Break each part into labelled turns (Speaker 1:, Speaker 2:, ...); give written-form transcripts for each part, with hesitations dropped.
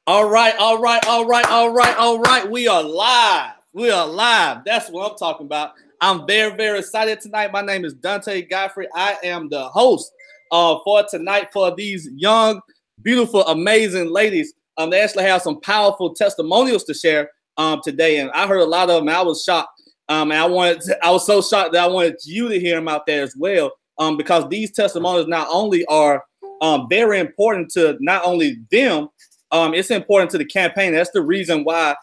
Speaker 1: All right, all right, all right, all right, all right. We are live. We are live. That's what I'm talking about. I'm very, very excited tonight. My name is Dante Godfrey. I am the host for tonight for these young, beautiful, amazing ladies. They actually have some powerful testimonials to share today, and I heard a lot of them. And I was shocked. And I was so shocked that I wanted you to hear them out there as well. Because these testimonials not only are very important to not only them. It's important to the campaign. That's the reason why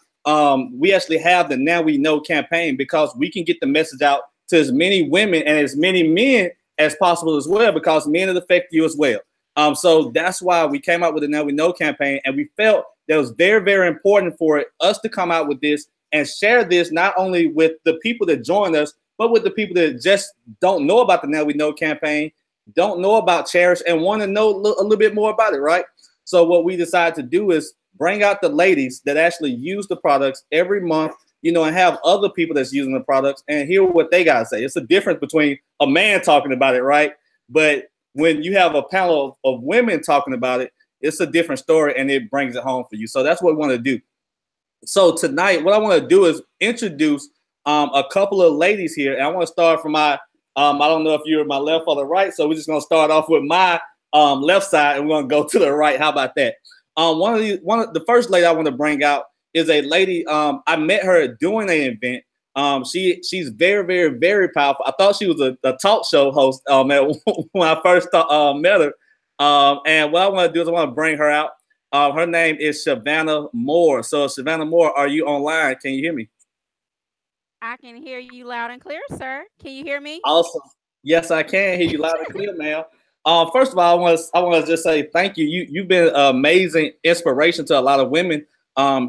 Speaker 1: we actually have the Now We Know campaign, because we can get the message out to as many women and as many men as possible as well, because men it affect you as well. So that's why we came out with the Now We Know campaign, and we felt that it was very, very important for us to come out with this and share this not only with the people that join us, but with the people that just don't know about the Now We Know campaign, don't know about Cherish, and want to know a little bit more about it, right? So what we decided to do is bring out the ladies that actually use the products every month, and have other people that's using the products and hear what they got to say. It's a difference between a man talking about it, right? But when you have a panel of women talking about it, it's a different story, and it brings it home for you. So that's what we want to do. So tonight, what I want to do is introduce a couple of ladies here. And I want to start from my, I don't know if you're my left or the right, so we're just going to start off with my left side, and we're gonna go to the right. How about that? One of the first lady I want to bring out is a lady. I met her doing an event. She's very, very, very powerful. I thought she was a talk show host when I first met her. And what I want to do is I want to bring her out. Her name is Savannah Moore. So Savannah Moore, are you online? Can you hear me?
Speaker 2: I can hear you loud and clear, sir. Can you hear me?
Speaker 1: Awesome. Yes, I can hear you loud and clear, ma'am. First of all, I want to just say thank you. You've been an amazing inspiration to a lot of women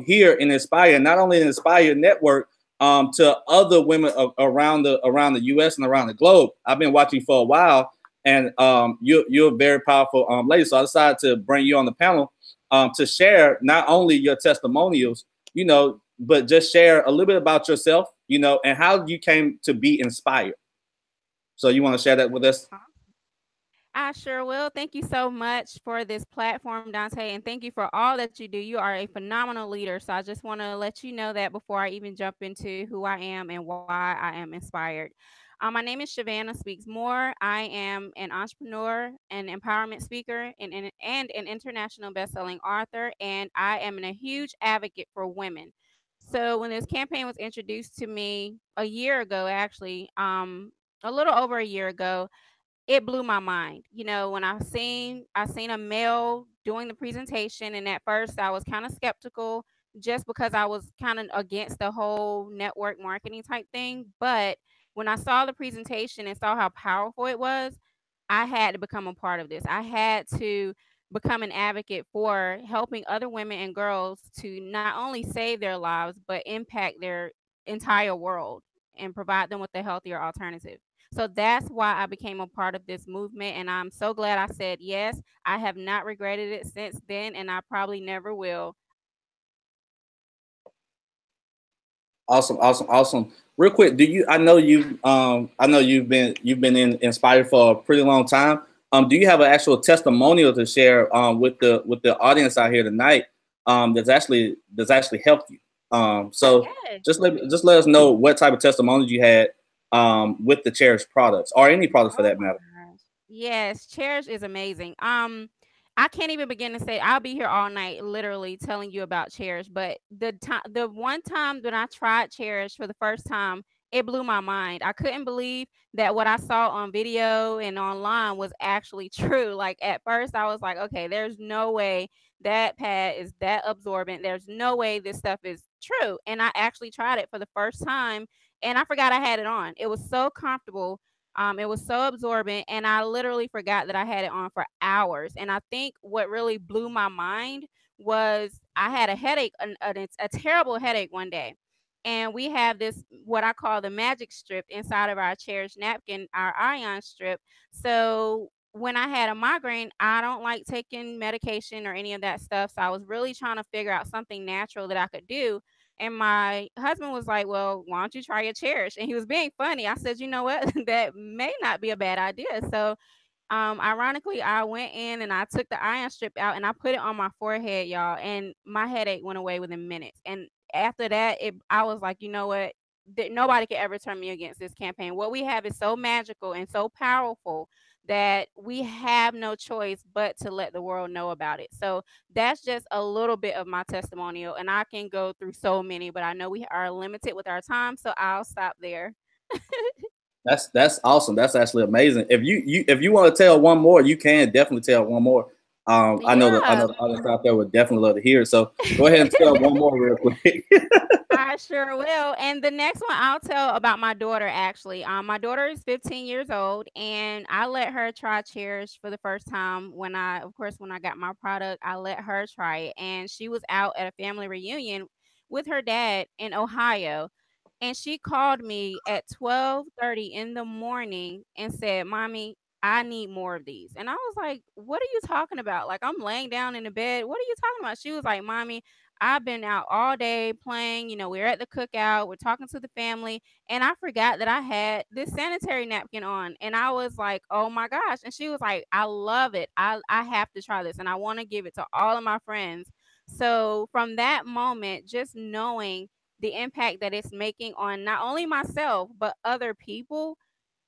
Speaker 1: here in Nspire, not only in Nspire Network, to other women around the U.S. and around the globe. I've been watching for a while, and you're a very powerful lady. So I decided to bring you on the panel to share not only your testimonials, but just share a little bit about yourself, and how you came to be inspired. So you want to share that with us?
Speaker 2: I sure will. Thank you so much for this platform, Dante, and thank you for all that you do. You are a phenomenal leader. So I just want to let you know that before I even jump into who I am and why I am inspired. My name is Savannah Speaks More. I am an entrepreneur, an empowerment speaker, and an international best-selling author, and I am a huge advocate for women. So when this campaign was introduced to me a year ago, actually, a little over a year ago, it blew my mind. When I seen a male doing the presentation, and at first I was kind of skeptical just because I was kind of against the whole network marketing type thing. But when I saw the presentation and saw how powerful it was, I had to become a part of this. I had to become an advocate for helping other women and girls to not only save their lives, but impact their entire world and provide them with a healthier alternative. So that's why I became a part of this movement. And I'm so glad I said yes. I have not regretted it since then, and I probably never will.
Speaker 1: Awesome, awesome, awesome. Real quick, I know you've been inspired for a pretty long time. Do you have an actual testimonial to share with the audience out here tonight? That's actually helped you. So
Speaker 2: Yes.
Speaker 1: just let us know what type of testimonials you had with the Cherish products, or any products for
Speaker 2: Oh
Speaker 1: that
Speaker 2: my
Speaker 1: matter.
Speaker 2: gosh. Yes, Cherish is amazing. I can't even begin to say. I'll be here all night literally telling you about Cherish, but the one time when I tried Cherish for the first time, it blew my mind. I couldn't believe that what I saw on video and online was actually true. Like at first I was like, okay, there's no way that pad is that absorbent. There's no way this stuff is true. And I actually tried it for the first time, and I forgot I had it on. It was so comfortable, it was so absorbent, and I literally forgot that I had it on for hours. And I think what really blew my mind was I had a headache, it's a terrible headache one day. And we have this, what I call the magic strip inside of our Cherish napkin, our ion strip. So when I had a migraine, I don't like taking medication or any of that stuff. So I was really trying to figure out something natural that I could do. And my husband was like, "Well, why don't you try your Cherish?" And he was being funny. I said, "You know what? That may not be a bad idea." So Ironically, I went in and I took the iron strip out and I put it on my forehead, y'all, and my headache went away within minutes. And after that, I was like, you know what? Nobody can ever turn me against this campaign. What we have is so magical and so powerful that we have no choice but to let the world know about it. So that's just a little bit of my testimonial, and I can go through so many, but I know we are limited with our time, so I'll stop there.
Speaker 1: That's awesome. That's actually amazing. If you want to tell one more, you can definitely tell one more. I
Speaker 2: Yeah.
Speaker 1: know the others out there would definitely love to hear it. So go ahead and tell one more real quick.
Speaker 2: I sure will. And the next one I'll tell about my daughter actually. My daughter is 15 years old and I let her try Cherish for the first time when I got my product, I let her try it. And she was out at a family reunion with her dad in Ohio. And she called me at 12:30 in the morning and said, "Mommy, I need more of these." And I was like, "What are you talking about? Like, I'm laying down in the bed. What are you talking about?" She was like, "Mommy, I've been out all day playing. We're at the cookout, we're talking to the family, and I forgot that I had this sanitary napkin on." And I was like, "Oh my gosh." And she was like, "I love it. I have to try this and I want to give it to all of my friends." So from that moment, just knowing the impact that it's making on not only myself but other people,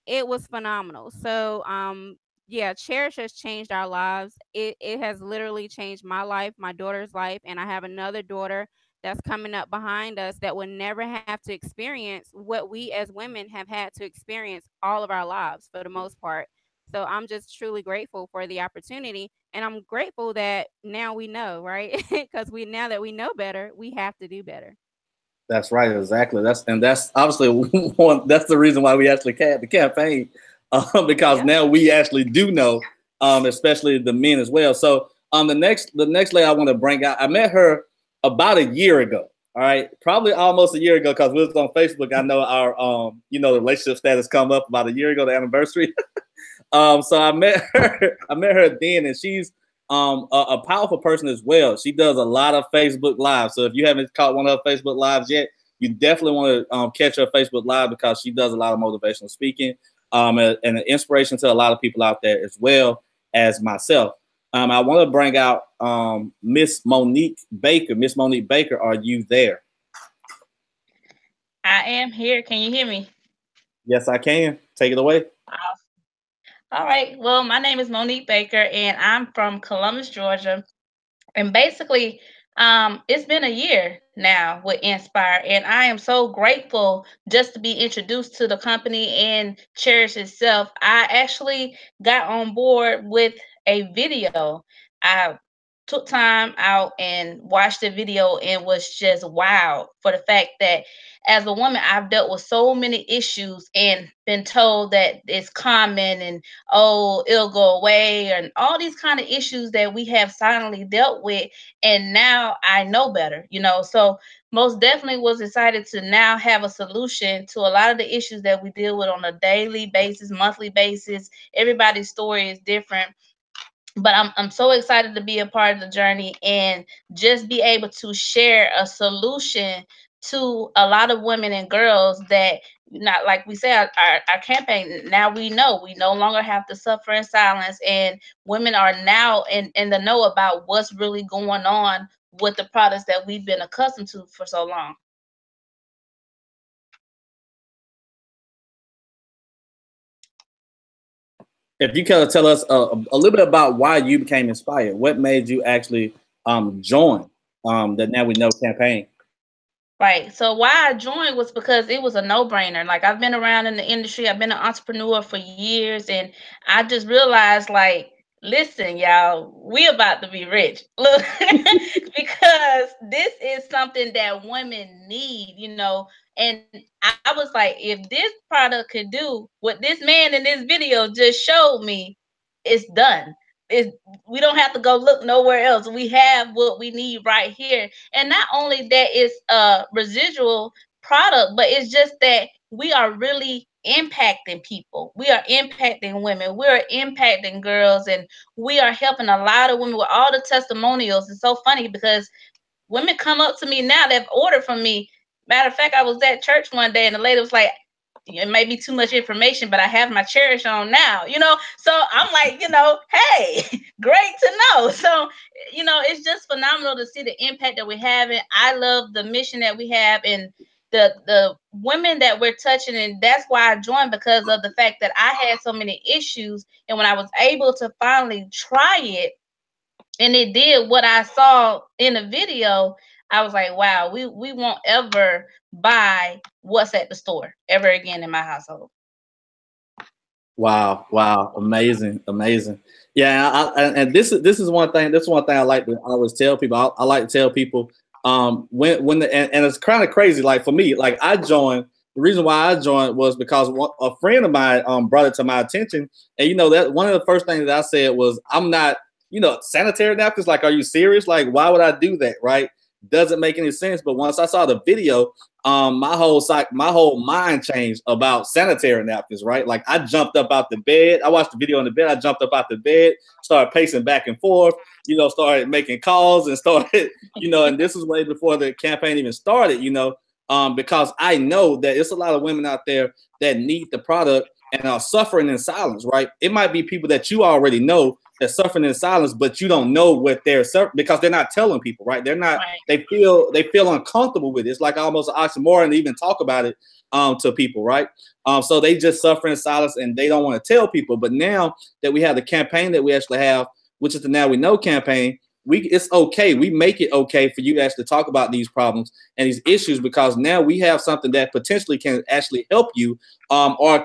Speaker 2: it was phenomenal. So, yeah, Cherish has changed our lives. It has literally changed my life, my daughter's life, and I have another daughter that's coming up behind us that will never have to experience what we as women have had to experience all of our lives for the most part. So I'm just truly grateful for the opportunity, and I'm grateful that now we know, right? Because we now that we know better, we have to do better.
Speaker 1: That's right, exactly. That's obviously one. That's the reason why we actually had the campaign, because
Speaker 2: Yep.
Speaker 1: now we actually do know, especially the men as well. So, the next lady I want to bring out, I met her about a year ago. All right, probably almost a year ago because we was on Facebook. I know our the relationship status come up about a year ago, the anniversary. So I met her. I met her then, and she's a powerful person as well. She does a lot of Facebook lives. So if you haven't caught one of her Facebook lives yet, you definitely want to catch her Facebook live because she does a lot of motivational speaking, and an inspiration to a lot of people out there as well as myself. I want to bring out Miss Monique Baker. Miss Monique Baker, are you there?
Speaker 3: I am here. Can you hear me?
Speaker 1: Yes, I can. Take it away.
Speaker 3: All right. Well, my name is Monique Baker, and I'm from Columbus, Georgia. And basically, it's been a year now with Nspire, and I am so grateful just to be introduced to the company and Cherish itself. I actually got on board with a video. I took time out and watched the video and was just wow for the fact that as a woman I've dealt with so many issues and been told that it's common and oh it'll go away and all these kind of issues that we have silently dealt with, and now I know better, so most definitely was excited to now have a solution to a lot of the issues that we deal with on a daily basis, monthly basis. Everybody's story is different, but I'm so excited to be a part of the journey and just be able to share a solution to a lot of women and girls that, not like we said, our campaign, now we no longer have to suffer in silence, and women are now in the know about what's really going on with the products that we've been accustomed to for so long.
Speaker 1: If you can tell us a little bit about why you became inspired, what made you actually join the Now We Know campaign?
Speaker 3: Right. So why I joined was because it was a no-brainer. Like I've been around in the industry, I've been an entrepreneur for years, and I just realized, like, listen, y'all, we about to be rich. Look, because this is something that women need, And I was like, if this product could do what this man in this video just showed me, it's done. It's, we don't have to go look nowhere else. We have what we need right here. And not only that it's a residual product, but it's just that we are really impacting people. We are impacting women. We are impacting girls, and we are helping a lot of women with all the testimonials. It's so funny because women come up to me now that have ordered from me. Matter of fact, I was at church one day and the lady was like, it may be too much information, but I have my Cherish on now, so I'm like, hey, great to know. So, it's just phenomenal to see the impact that we're having. I love the mission that we have and the women that we're touching, and that's why I joined, because of the fact that I had so many issues, and when I was able to finally try it and it did what I saw in the video, I was like, wow, we won't ever buy what's at the store ever again in my household.
Speaker 1: Wow, amazing. Yeah, and this is one thing. This is one thing I like to always tell people. I like to tell people when and it's kind of crazy. Like for me, like I joined. The reason why I joined was because a friend of mine brought it to my attention, and that one of the first things that I said was, I'm not, sanitary napkins. Like, are you serious? Like, why would I do that? Right? Doesn't make any sense. But once I saw the video, my whole mind changed about sanitary napkins, right? Like I jumped up out the bed. I watched the video in the bed. I jumped up out the bed, started pacing back and forth, started making calls and started, and this was way before the campaign even started, because I know that it's a lot of women out there that need the product and are suffering in silence, right? It might be people that you already know that's suffering in silence, but you don't know what they're suffering because they're not telling people, right? They're not. They feel uncomfortable with it. It's like almost an oxymoron to even talk about it to people, right? So they just suffer in silence and they don't want to tell people. But now that we have the campaign that we actually have, which is the Now We Know campaign, it's okay. We make it okay for you to actually talk about these problems and these issues, because now we have something that potentially can actually help you or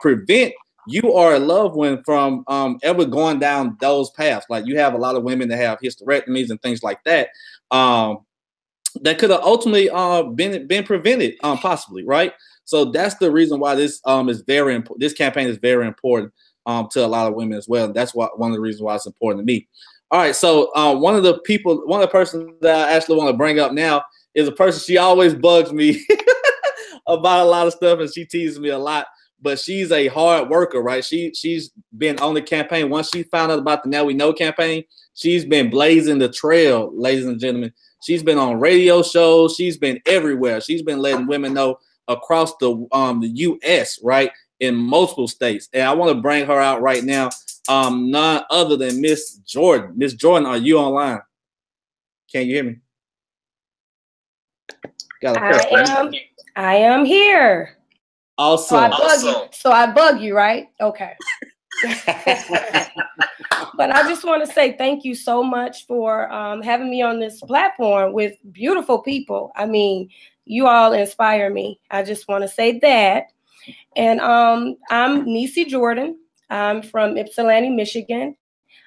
Speaker 1: prevent you or a loved one from ever going down those paths. Like you have a lot of women that have hysterectomies and things like that that could have ultimately been prevented possibly, right? So that's the reason why this is very important. This campaign is very important to a lot of women as well. And that's one of the reasons why it's important to me. All right, so one of the persons that I actually want to bring up now is a person, she always bugs me about a lot of stuff and she teases me a lot. But she's a hard worker, right? She's been on the campaign. Once she found out about the Now We Know campaign, she's been blazing the trail, ladies and gentlemen. She's been on radio shows. She's been everywhere. She's been letting women know across the U.S., right, in multiple states. And I want to bring her out right now. None other than Miss Jordan. Miss Jordan, are you online? Can you hear me?
Speaker 4: I am here.
Speaker 1: Awesome.
Speaker 4: So I bug you, right? Okay. But I just want to say thank you so much for having me on this platform with beautiful people. I mean, you all inspire me. I just want to say that. And I'm Nisi Jordan. I'm from Ypsilanti, Michigan.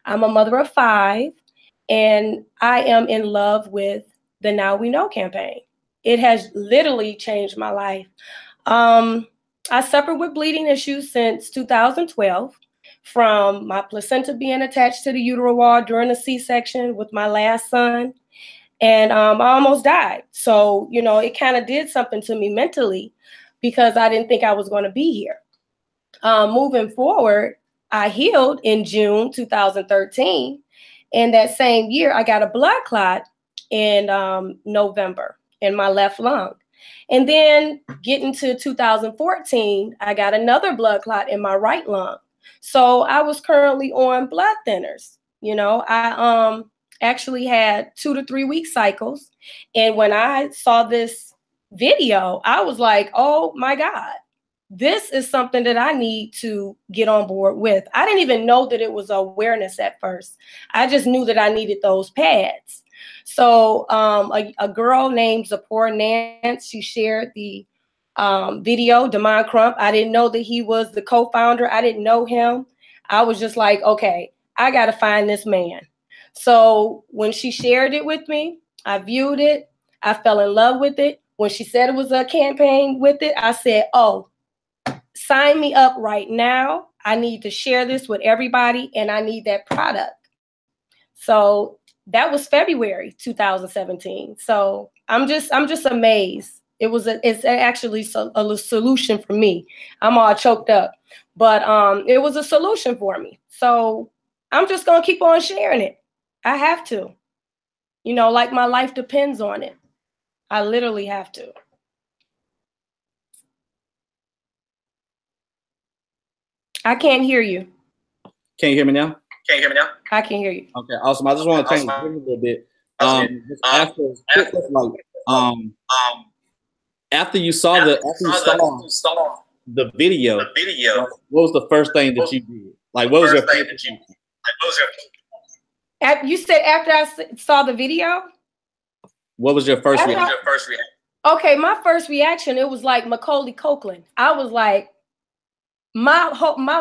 Speaker 4: I'm a mother of 5, and I am in love with the Now We Know campaign. It has literally changed my life. I suffered with bleeding issues since 2012 from my placenta being attached to the uterine wall during a C-section with my last son. And I almost died. So, it kind of did something to me mentally because I didn't think I was going to be here. Moving forward, I healed in June 2013. And that same year, I got a blood clot in November in my left lung. And then getting to 2014, I got another blood clot in my right lung. So I was currently on blood thinners. I actually had 2 to 3 week cycles. And when I saw this video, I was like, oh my God, this is something that I need to get on board with. I didn't even know that it was awareness at first. I just knew that I needed those pads. So a girl named Zipporah Nance, she shared the video, Damon Crump. I didn't know that he was the co-founder. I didn't know him. I was just like, okay, I got to find this man. So when she shared it with me, I viewed it. I fell in love with it. When she said it was a campaign with it, I said, oh, sign me up right now. I need to share this with everybody, and I need that product. So that was February 2017. So I'm just amazed. It's actually a solution for me. I'm all choked up, but it was a solution for me. So I'm just gonna keep on sharing it. I have to, like my life depends on it. I literally have to. I can't hear you.
Speaker 1: Can you hear me now?
Speaker 3: Can you hear me now?
Speaker 4: I can hear you.
Speaker 1: Okay, awesome. I just want to change a little bit. After you saw the video, what was the first thing that you did? Like, what was your thing that you?
Speaker 4: You said after I saw the video.
Speaker 1: What was your first reaction?
Speaker 4: Okay, my first reaction, it was like Macaulay Culkin. I was like, my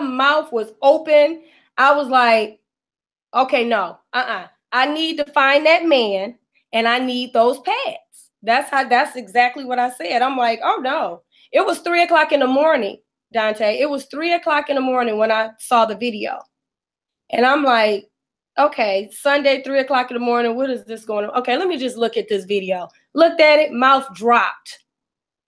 Speaker 4: mouth was open. I was like, okay, no, I need to find that man, and I need those pads. That's exactly what I said. I'm like, oh no. It was 3 o'clock in the morning, Dante. It was 3 o'clock in the morning when I saw the video. And I'm like, okay, Sunday, 3 o'clock in the morning, what is this going on? Okay, let me just look at this video. Looked at it, mouth dropped.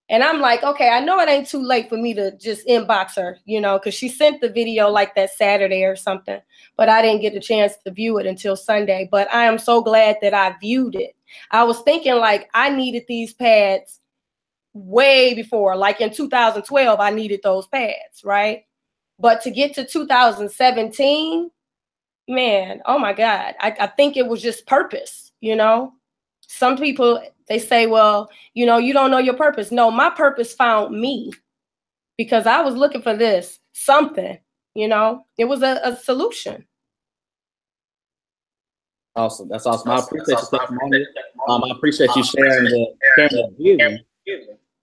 Speaker 4: And I'm like, okay, I know it ain't too late for me to just inbox her, you know, because she sent the video like that Saturday or something. But I didn't get the chance to view it until Sunday. But I am so glad that I viewed it. I was thinking like I needed these pads way before, like in 2012, I needed those pads, right? But to get to 2017, man, oh my God, I think it was just purpose, you know? Some people, they say, well, you know, you don't know your purpose. No, my purpose found me because I was looking for something, you know? It was a solution.
Speaker 1: Awesome. That's awesome. I appreciate your testimony. I appreciate you sharing the vision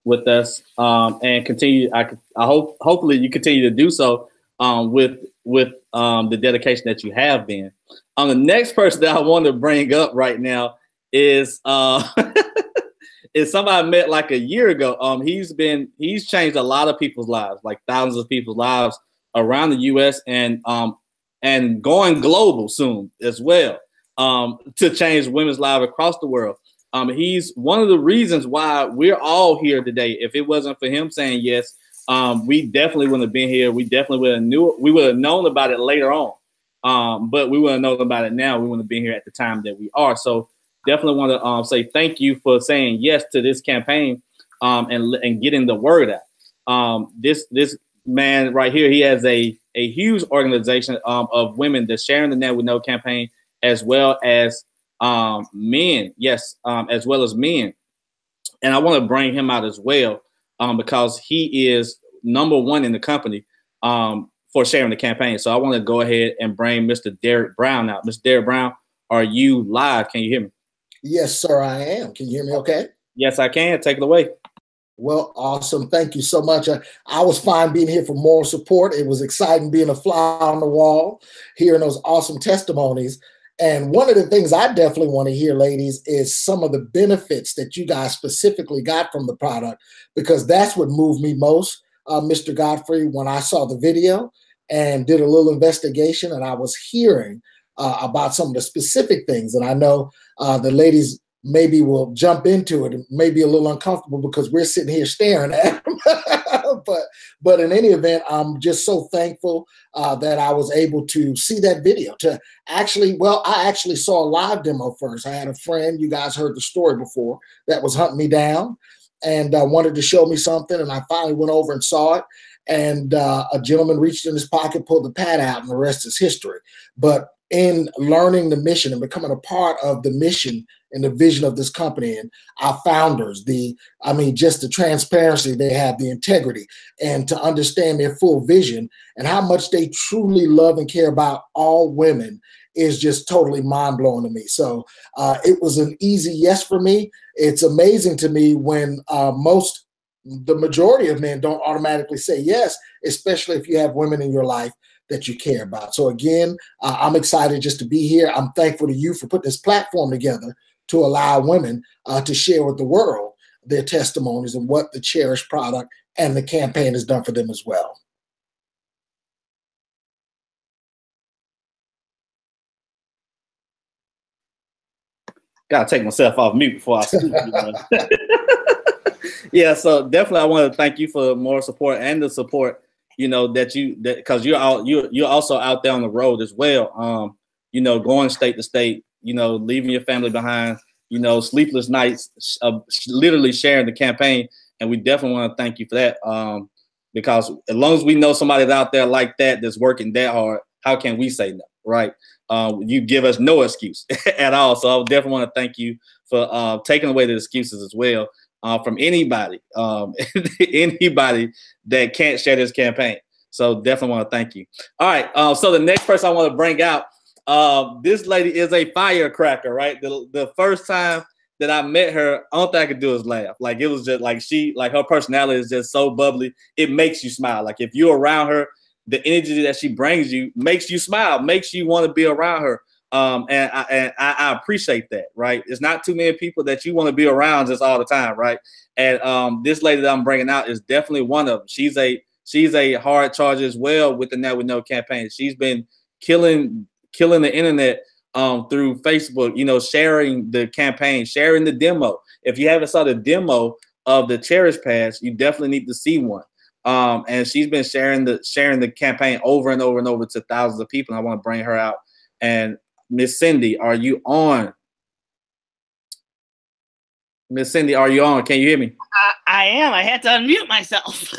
Speaker 1: with us, and continue. I hope, hopefully, you continue to do so with the dedication that you have been. The next person that I want to bring up right now is is somebody I met like a year ago. He's changed a lot of people's lives, like thousands of people's lives around the U.S. and going global soon as well, to change women's lives across the world. He's one of the reasons why we're all here today. If it wasn't for him saying yes, we definitely wouldn't have been here. We definitely would have known about it later on. But we wouldn't have known about it now. We wouldn't have been here at the time that we are. So definitely want to say thank you for saying yes to this campaign, and getting the word out. This man right here, he has a huge organization of women, the Sharing the Net with No campaign, as well as men, yes, as well as men. And I want to bring him out as well, because he is #1 in the company for sharing the campaign. So I want to go ahead and bring Mr. Derek Brown out. Mr. Derek Brown, are you live? Can you hear me?
Speaker 5: Yes, sir, I am. Can you hear me okay?
Speaker 1: Yes, I can. Take it away.
Speaker 5: Well, awesome. Thank you so much. I was fine being here for moral support. It was exciting being a fly on the wall, hearing those awesome testimonies. And one of the things I definitely want to hear, ladies, is some of the benefits that you guys specifically got from the product, because that's what moved me most, Mr. Godfrey, when I saw the video and did a little investigation, and I was hearing about some of the specific things. And I know the ladies maybe will jump into it and maybe a little uncomfortable because we're sitting here staring at them. But in any event, I'm just so thankful that I was able to see that video. I actually saw a live demo first. I had a friend, you guys heard the story before, that was hunting me down and wanted to show me something. And I finally went over and saw it. And a gentleman reached in his pocket, pulled the pad out, and the rest is history. But in learning the mission and becoming a part of the mission and the vision of this company and our founders, just the transparency they have, the integrity, and to understand their full vision and how much they truly love and care about all women is just totally mind-blowing to me. So it was an easy yes for me. It's amazing to me when the majority of men don't automatically say yes, especially if you have women in your life that you care about. So again, I'm excited just to be here. I'm thankful to you for putting this platform together to allow women to share with the world their testimonies and what the Cherish product and the campaign has done for them as well.
Speaker 1: Gotta take myself off mute before I speak. Yeah, so definitely I want to thank you for more support and the support, because you're also out there on the road as well. Going state to state, leaving your family behind, sleepless nights, literally sharing the campaign. And we definitely want to thank you for that. because as long as we know somebody's out there like that that's working that hard, how can we say no, right? You give us no excuse at all. So I definitely want to thank you for taking away the excuses as well from anybody, anybody that can't share this campaign. So definitely want to thank you. All right. So the next person I want to bring out, this lady is a firecracker, right? The first time that I met her, all I could do is laugh. Like, it was just like her personality is just so bubbly. It makes you smile. Like, if you're around her, the energy that she brings you makes you smile, makes you want to be around her. And I appreciate that, right? It's not too many people that you want to be around just all the time, right? And this lady that I'm bringing out is definitely one of them. She's a hard charger as well with the Now We Know campaign. She's been killing the internet through Facebook, you know, sharing the campaign, sharing the demo. If you haven't saw the demo of the Cherish Pads, you definitely need to see one. And she's been sharing the campaign over and over and over to thousands of people. And I want to bring her out. And Miss Cindy, are you on? Miss Cindy, are you on? Can you hear me?
Speaker 6: I am. I had to unmute myself.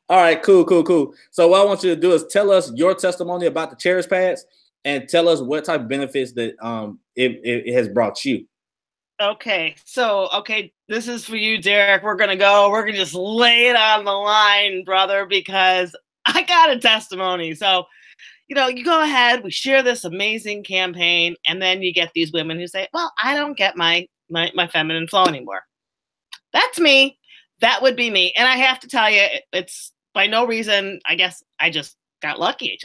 Speaker 1: All right, cool. So what I want you to do is tell us your testimony about the Cherish Pads and tell us what type of benefits that it has brought you.
Speaker 6: Okay, so this is for you, Derek. We're gonna just lay it on the line, brother, because I got a testimony. So, you know, you go ahead, we share this amazing campaign, and then you get these women who say, well, I don't get my feminine flow anymore. That's me. That would be me. And I have to tell you, it's by no reason, I guess I just got lucky.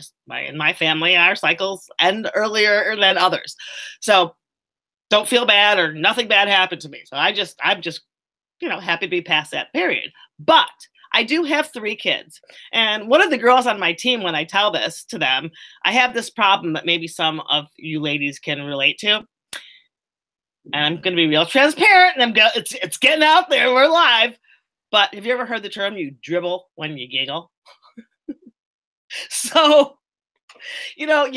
Speaker 6: In my family, our cycles end earlier than others. So don't feel bad, or nothing bad happened to me. So I'm just, you know, happy to be past that period. But I do have 3 kids. And one of the girls on my team, when I tell this to them, I have this problem that maybe some of you ladies can relate to. And I'm going to be real transparent, and it's getting out there. We're live. But have you ever heard the term, you dribble when you giggle? So, you know,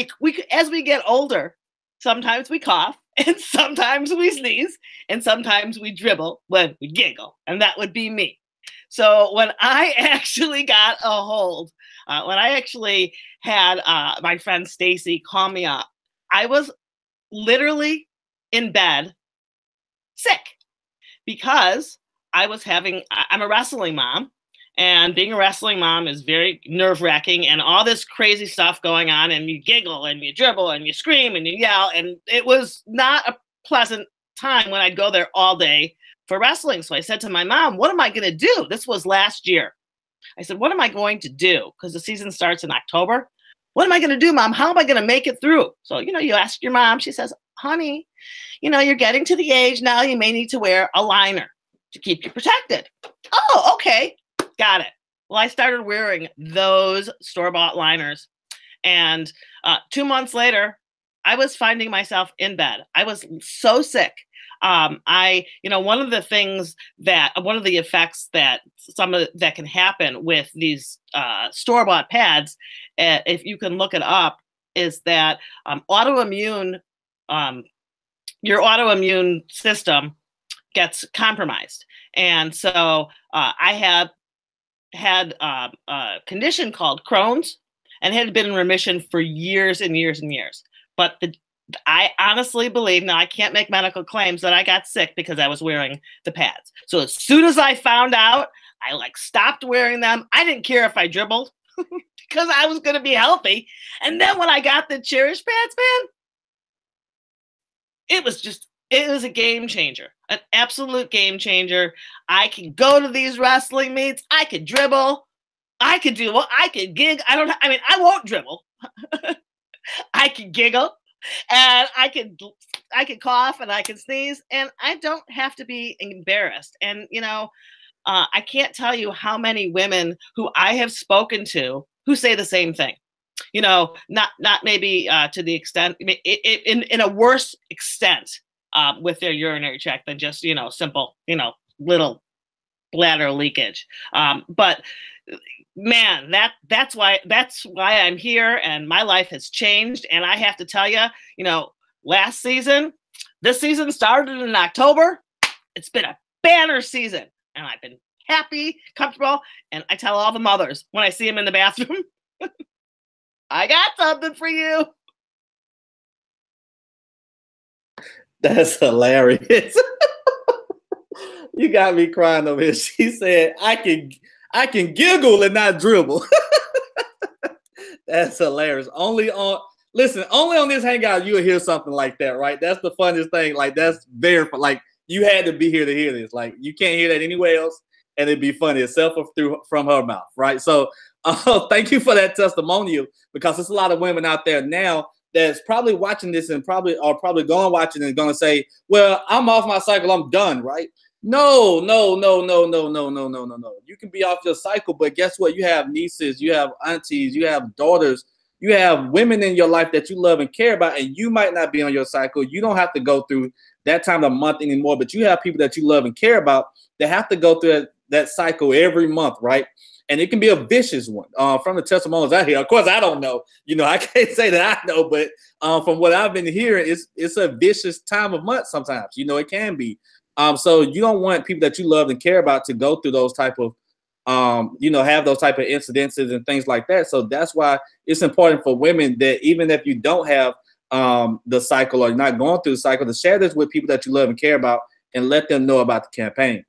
Speaker 6: as we get older, sometimes we cough, and sometimes we sneeze, and sometimes we dribble when we giggle. And that would be me. So when I actually got a hold, when I actually had my friend Stacy call me up, I was literally in bed sick because I'm a wrestling mom, and being a wrestling mom is very nerve-wracking, and all this crazy stuff going on, and you giggle and you dribble and you scream and you yell, and it was not a pleasant time when I'd go there all day for wrestling. So I said to my mom, what am I going to do? This was last year. I said, what am I going to do? Because the season starts in October. What am I going to do, Mom? How am I going to make it through? So, you know, you ask your mom, she says, honey, you know, you're getting to the age now, you may need to wear a liner to keep you protected. Oh, okay. Got it. Well, I started wearing those store-bought liners. And 2 months later, I was finding myself in bed. I was so sick. One of the effects that that can happen with these store-bought pads, if you can look it up, is that your autoimmune system gets compromised. And so I have had a condition called Crohn's, and had been in remission for years and years and years. But I honestly believe, now I can't make medical claims, that I got sick because I was wearing the pads. So as soon as I found out, I stopped wearing them. I didn't care if I dribbled because I was going to be healthy. And then when I got the Cherish Pads, man, it was a game changer, an absolute game changer. I can go to these wrestling meets. I could dribble. I could gig. I won't dribble. I could giggle, and I could cough, and I could sneeze, and I don't have to be embarrassed. And, you know, I can't tell you how many women who I have spoken to who say the same thing. You know, not maybe to the extent, in a worse extent with their urinary tract than just, you know, simple, you know, little bladder leakage. But man, that's why I'm here, and my life has changed. And I have to tell you, you know, this season started in October. It's been a banner season, and I've been happy, comfortable. And I tell all the mothers when I see them in the bathroom, I got something for you.
Speaker 1: That's hilarious. You got me crying over here. She said, I can giggle and not dribble. That's hilarious. Only on this hangout you'll hear something like that, right? That's the funniest thing. Like, that's very, like, you had to be here to hear this. Like, you can't hear that anywhere else, and it'd be funny except from her mouth, right? So thank you for that testimonial, because there's a lot of women out there now that's probably watching this and probably going watching and going to say, well, I'm off my cycle, I'm done, right? No. You can be off your cycle, but guess what? You have nieces, you have aunties, you have daughters, you have women in your life that you love and care about, and you might not be on your cycle. You don't have to go through that time of the month anymore, but you have people that you love and care about that have to go through that cycle every month, right? And it can be a vicious one. From the testimonials I hear, of course, I don't know. I can't say that I know, but from what I've been hearing, it's a vicious time of month sometimes. It can be. So you don't want people that you love and care about to go through those type of, have those type of incidences and things like that. So that's why it's important for women that even if you don't have the cycle or you're not going through the cycle, to share this with people that you love and care about and let them know about the campaign.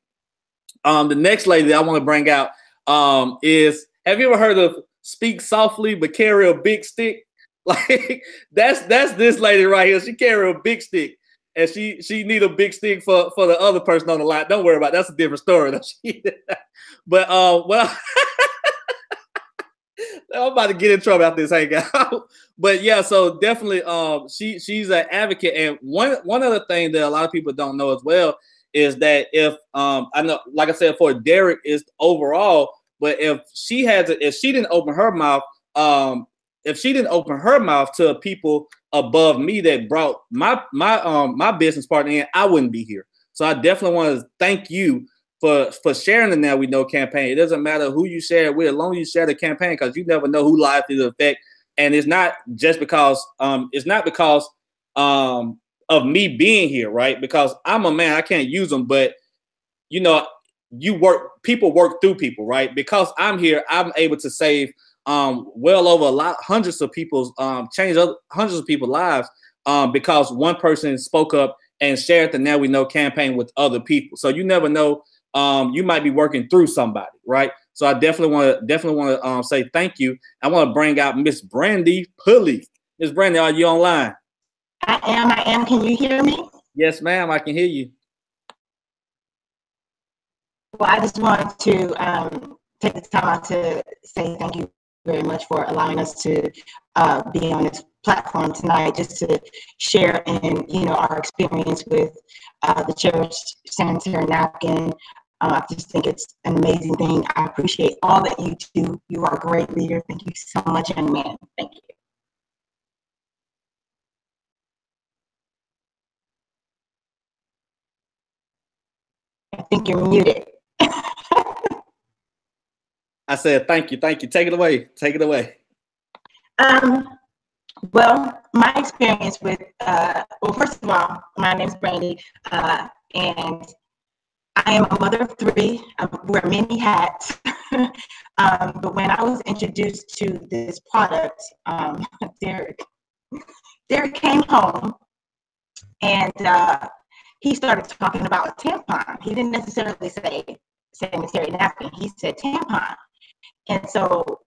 Speaker 1: The next lady that I want to bring out is, have you ever heard of speak softly but carry a big stick? Like, that's this lady right here. She carry a big stick. And she need a big stick for the other person on the line. Don't worry about it. That's a different story. But well, I'm about to get in trouble after this hangout. But yeah, so definitely she's an advocate. And one other thing that a lot of people don't know as well is that if I know, like I said, for Derek is overall, but if she didn't open her mouth, to people above me that brought my business partner in, I wouldn't be here. So I definitely want to thank you for sharing the Now We Know campaign. It doesn't matter who you share it with, as long as you share the campaign, because you never know who lives it affect. And it's not just because of me being here, right? Because I'm a man, I can't use them, but people work through people, right? Because I'm here, I'm able to save well over hundreds of people's hundreds of people's lives because one person spoke up and shared the Now We Know campaign with other people. So you never know, you might be working through somebody, right? So I definitely want to say thank you. I want to bring out Miss Brandy Pulley. Miss Brandy, are you online?
Speaker 7: I am. Can you hear me?
Speaker 1: Yes, ma'am. I can hear you.
Speaker 7: Well, I just wanted to take the time out to say thank you very much for allowing us to be on this platform tonight, just to share in our experience with the Cherish sanitary napkin. I just think it's an amazing thing. I appreciate all that you do. You are a great leader. Thank you so much, young man. Thank you. I think you're muted.
Speaker 1: I said thank you. Take it away.
Speaker 7: Well, my experience with, first of all, my name is Brandy, and I am a mother of 3. I wear many hats. But when I was introduced to this product, Derek came home and he started talking about a tampon. He didn't necessarily say sanitary napkin. He said tampon. And so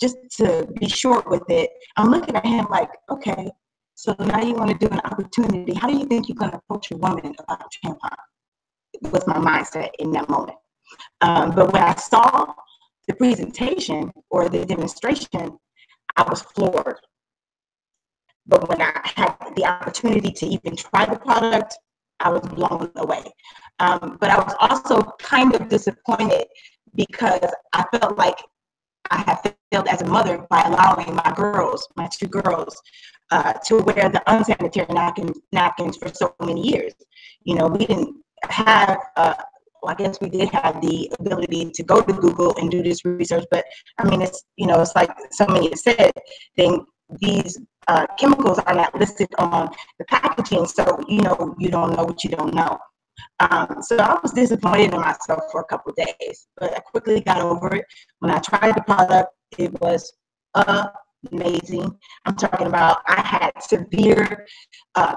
Speaker 7: just to be short with it, I'm looking at him like, okay, so now you want to do an opportunity. How do you think you're going to approach a woman about a tampon? Was my mindset in that moment. But when I saw the presentation or the demonstration, I was floored. But when I had the opportunity to even try the product, I was blown away. But I was also kind of disappointed because I felt like I had failed as a mother by allowing my 2 girls, to wear the unsanitary napkins for so many years. We didn't have, I guess we did have the ability to go to Google and do this research, but I mean, it's like somebody said, these chemicals are not listed on the packaging, so you don't know what you don't know. So I was disappointed in myself for a couple of days, but I quickly got over it. When I tried the product, it was amazing. I'm talking about I had severe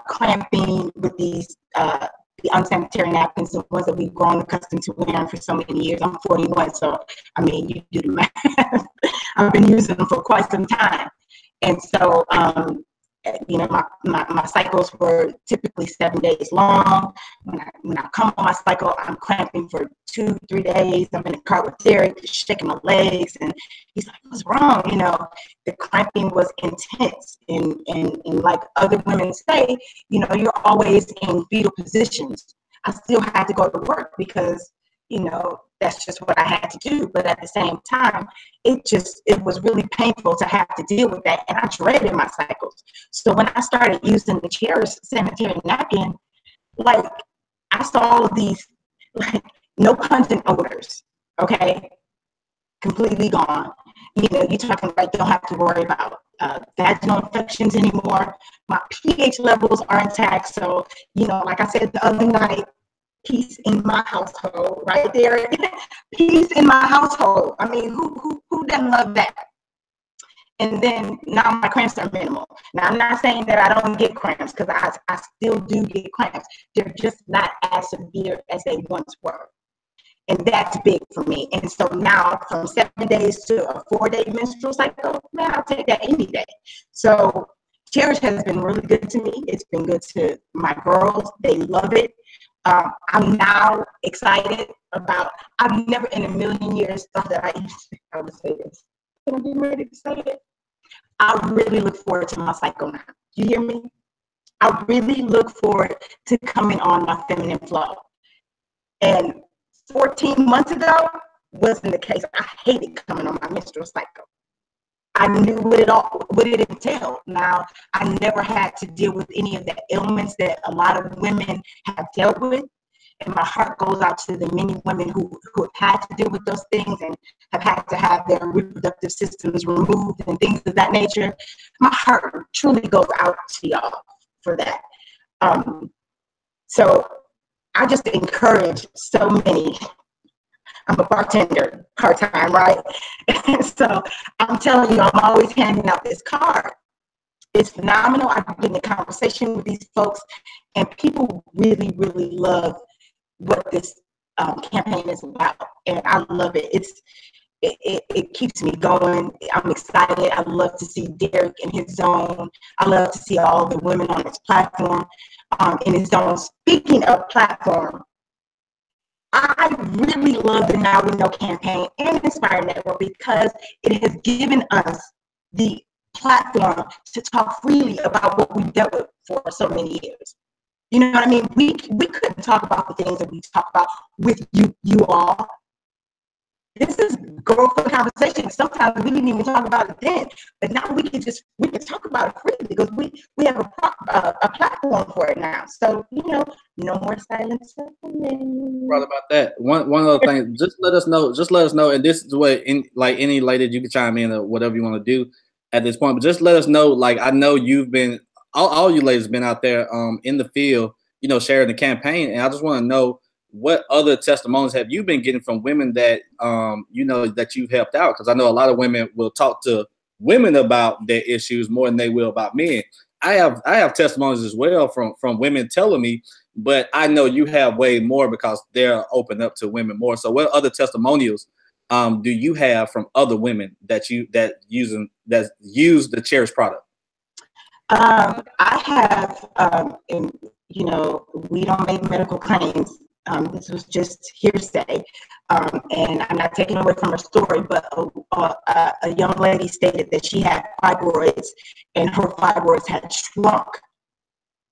Speaker 7: cramping with these the unsanitary napkins, the ones that we've grown accustomed to wearing for so many years. I'm 41, so I mean, you do the math. I've been using them for quite some time. And so, you know, my cycles were typically 7 days long. When I come on my cycle, I'm cramping for 2-3 days. I'm in the car with Derek, shaking my legs, and he's like, "What's wrong?" You know, the cramping was intense, and like other women say, you know, you're always in fetal positions. I still had to go to work because, you know, that's just what I had to do. But at the same time, it was really painful to have to deal with that. And I dreaded my cycles. So when I started using the Cherish sanitary napkin, like I saw all of these, like no pungent odors, okay? Completely gone. You know, you're talking about don't have to worry about vaginal infections anymore. My pH levels are intact. So, you know, like I said the other night, peace in my household, right there. Peace in my household. I mean, who doesn't love that? And then now my cramps are minimal. Now I'm not saying that I don't get cramps, because I still do get cramps. They're just not as severe as they once were. And that's big for me. And so now from 7 days to a 4-day menstrual cycle, man, I'll take that any day. So Cherish has been really good to me. It's been good to my girls. They love it. I'm now excited about, I've never in a million years thought that I would say this. Can I be ready to say it? I really look forward to my cycle now. You hear me? I really look forward to coming on my feminine flow. And 14 months ago wasn't the case. I hated coming on my menstrual cycle. I knew what it entailed. Now, I never had to deal with any of the ailments that a lot of women have dealt with. And my heart goes out to the many women who have had to deal with those things and have had to have their reproductive systems removed and things of that nature. My heart truly goes out to y'all for that. So I just encourage so many. I'm a bartender part-time, right? So I'm telling you, I'm always handing out this card. It's phenomenal. I've been in conversation with these folks, and people really, really love what this campaign is about, and I love it. It keeps me going. I'm excited. I love to see Derek in his zone. I love to see all the women on his platform in his zone. Speaking of platform, I really love the Now We Know campaign and Nspire Network because it has given us the platform to talk freely about what we've dealt with for so many years. You know what I mean? We couldn't talk about the things that we talk about with you all. This is girlfriend conversation. Sometimes we didn't even talk about it then, but now we can talk about it freely because we have a platform for it now. So no more silence.
Speaker 1: Right about that. One other thing, just let us know, and this is what any lady, you can chime in or whatever you want to do at this point, but just let us know. Like, I know you've been all you ladies been out there in the field, sharing the campaign, and I just want to know, what other testimonies have you been getting from women that that you've helped out? Because I know a lot of women will talk to women about their issues more than they will about men. I have testimonies as well from women telling me, but I know you have way more because they're open up to women more. So what other testimonials do you have from other women that use the Cherish product?
Speaker 7: I have, we don't make medical claims. This was just hearsay, and I'm not taking away from her story, but a young lady stated that she had fibroids, and her fibroids had shrunk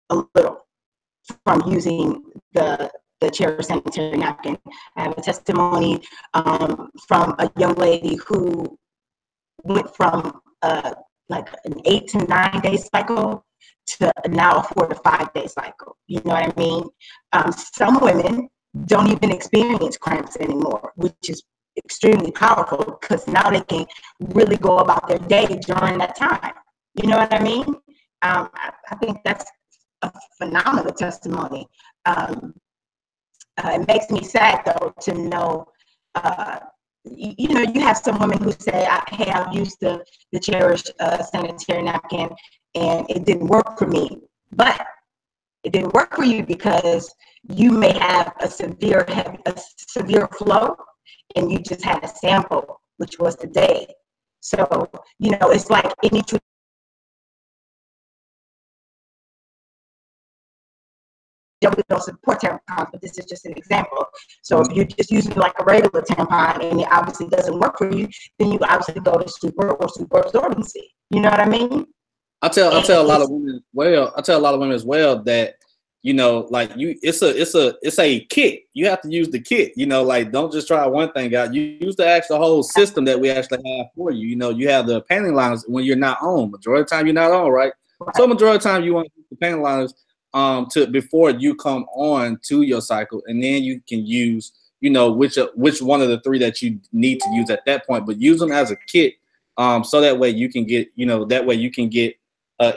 Speaker 7: a little from using the Cherish sanitary napkin. I have a testimony from a young lady who went from like an 8 to 9 day cycle to now a 4 to 5 day cycle. You know what I mean? Some women don't even experience cramps anymore, which is extremely powerful because now they can really go about their day during that time. You know what I mean? I think that's a phenomenal testimony. It makes me sad though to know, you know, you have some women who say, "Hey, I've used the Cherish sanitary napkin, and it didn't work for me." But it didn't work for you because you may have a severe flow, and you just had a sample, which was the day. So, you know, it's like any we don't support tampons, but this is just an example. So if you're just using like a regular tampon and it obviously doesn't work for you, then you obviously go to super or super absorbency. You know what I mean?
Speaker 1: I tell a lot of women as well. I tell a lot of women as well that, you know, like it's a kit. You have to use the kit. You know, like don't just try one thing out. You use the actual whole system that we actually have for you. You know, you have the panty liners when you're not on. Majority of the time you're not on, right? So majority of the time you want to use the panty liners to before you come on to your cycle, and then you can use, you know, which one of the three that you need to use at that point. But use them as a kit, so that way you can get, you know,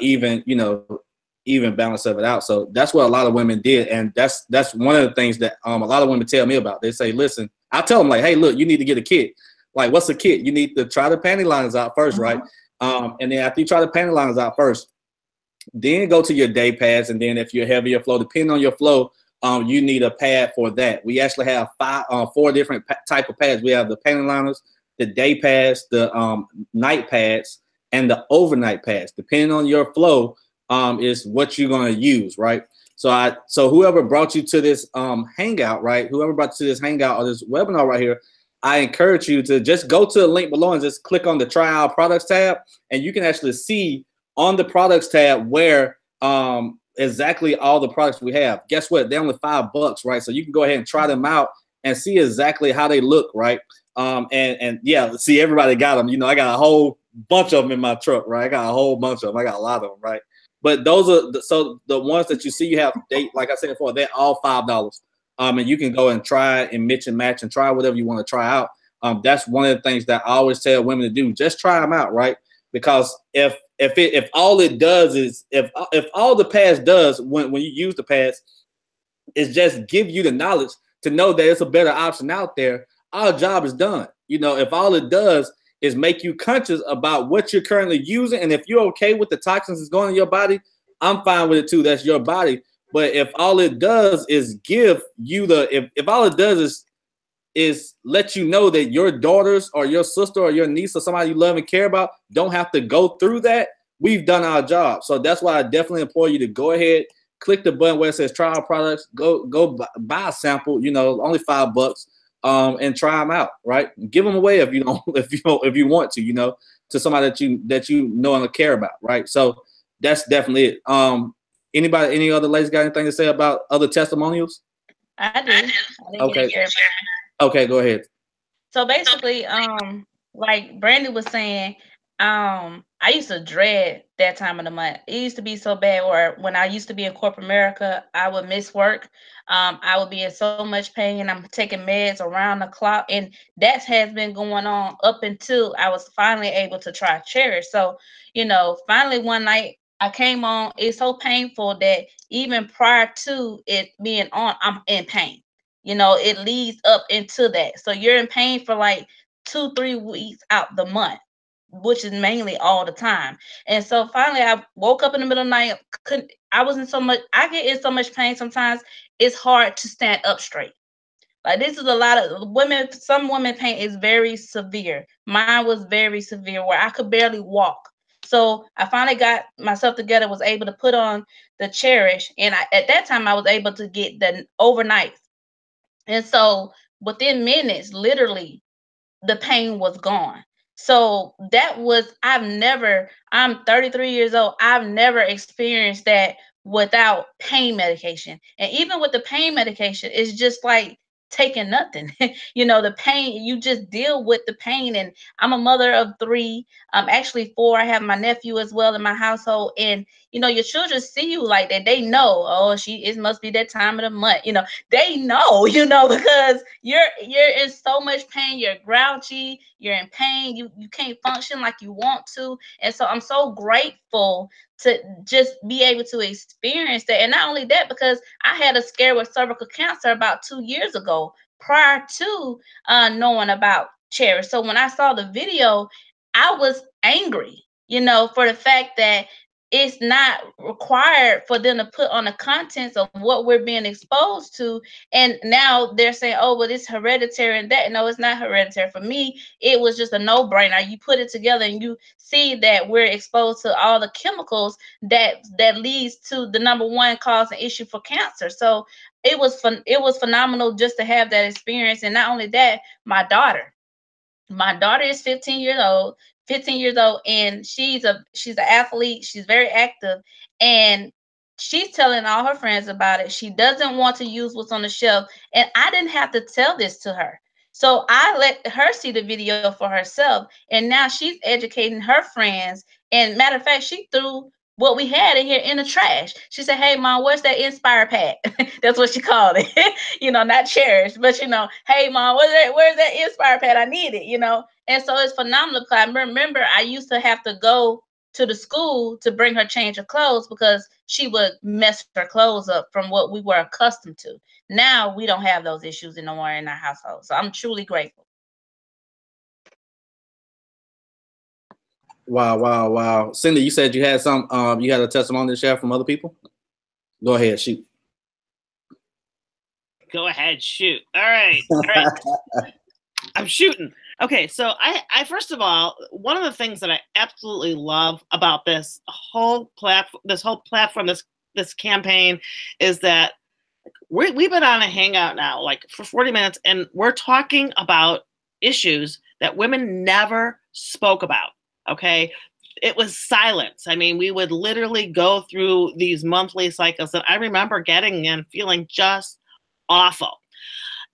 Speaker 1: even, you know, even balance of it out. So that's what a lot of women did, and that's one of the things that a lot of women tell me about. They say, listen, I tell them like, hey, look, you need to get a kit. Like, what's a kit? You need to try the panty liners out first, right? And then after you try the panty liners out first, then go to your day pads, and then if you're heavier flow, depending on your flow, you need a pad for that. We actually have four different type of pads. We have the panty liners, the day pads, the night pads, and the overnight pads. Depending on your flow, is what you're gonna use, right? So whoever brought you to this hangout, right? Whoever brought you to this hangout or this webinar right here, I encourage you to just go to the link below and just click on the try our products tab, and you can actually see on the products tab where exactly all the products we have. Guess what? They're only $5, right? So you can go ahead and try them out and see exactly how they look, right? And yeah, see, everybody got them. You know, I got a whole bunch of them in my truck, right? I got a whole bunch of them. I got a lot of them, right? But those are so the ones that you see you have, they, like I said before, they're all $5. And you can go and try and mix and match and try whatever you want to try out. That's one of the things that I always tell women to do. Just try them out, right? Because if all it does is if all the pads does when you use the pads is just give you the knowledge to know that it's a better option out there, our job is done. You know, if all it does is make you conscious about what you're currently using, and if you're okay with the toxins that's going in your body, I'm fine with it too. That's your body. But if all it does is give you if all it does is let you know that your daughters or your sister or your niece or somebody you love and care about don't have to go through that, we've done our job. So that's why I definitely implore you to go ahead, click the button where it says try our products, go buy a sample, you know, only $5, and try them out, right? Give them away if you don't, if you want to, you know, to somebody that you know and care about, right? So that's definitely it. Any other ladies got anything to say about other testimonials?
Speaker 3: I do.
Speaker 1: Okay. Okay, go ahead.
Speaker 3: So basically, like Brandy was saying, I used to dread that time of the month. It used to be so bad where when I used to be in corporate America, I would miss work. I would be in so much pain. I'm taking meds around the clock. And that has been going on up until I was finally able to try Cherish. So, you know, finally one night I came on. It's so painful that even prior to it being on, I'm in pain. You know, it leads up into that. So you're in pain for like 2-3 weeks out the month, which is mainly all the time. And so finally I woke up in the middle of the night. I get in so much pain sometimes it's hard to stand up straight. Like this is a lot of women, some women pain is very severe. Mine was very severe where I could barely walk. So I finally got myself together, was able to put on the Cherish. And at that time I was able to get the overnight. And so within minutes, literally, the pain was gone. So that was, I'm 33 years old. I've never experienced that without pain medication. And even with the pain medication, it's just like taking nothing. You know, the pain, you just deal with the pain. And I'm a mother of 3, actually 4. I have my nephew as well in my household. And you know, your children see you like that. They know, oh, it must be that time of the month. You know, they know, you know, because you're in so much pain. You're grouchy. You're in pain. You can't function like you want to. And so I'm so grateful to just be able to experience that. And not only that, because I had a scare with cervical cancer about 2 years ago prior to knowing about Cherish. So when I saw the video, I was angry, you know, for the fact that it's not required for them to put on the contents of what we're being exposed to. And now they're saying, oh, well, it's hereditary and that. No, it's not hereditary. For me, it was just a no-brainer. You put it together and you see that we're exposed to all the chemicals that leads to the #1 cause and issue for cancer. So it was phenomenal just to have that experience. And not only that, my daughter is 15 years old, and she's an athlete. She's very active, and she's telling all her friends about it. She doesn't want to use what's on the shelf, and I didn't have to tell this to her. So I let her see the video for herself, and now she's educating her friends. And matter of fact, she threw what we had in here in the trash. She said, "Hey, Mom, where's that Nspire pad?" That's what she called it. You know, not Cherish, but you know, "Hey, Mom, where's that Nspire pad? I need it." You know, and so it's phenomenal. I remember I used to have to go to the school to bring her change of clothes because she would mess her clothes up from what we were accustomed to. Now we don't have those issues anymore in our household. So I'm truly grateful.
Speaker 1: Wow, wow, wow. Cindy, you said you had you had a testimony to share from other people? Go ahead, shoot.
Speaker 6: Go ahead, shoot. All right. All right. I'm shooting. Okay, so I first of all, one of the things that I absolutely love about this whole platform, this campaign, is that we've been on a hangout now, like for 40 minutes, and we're talking about issues that women never spoke about. Okay, it was silence. I mean, we would literally go through these monthly cycles that I remember getting and feeling just awful.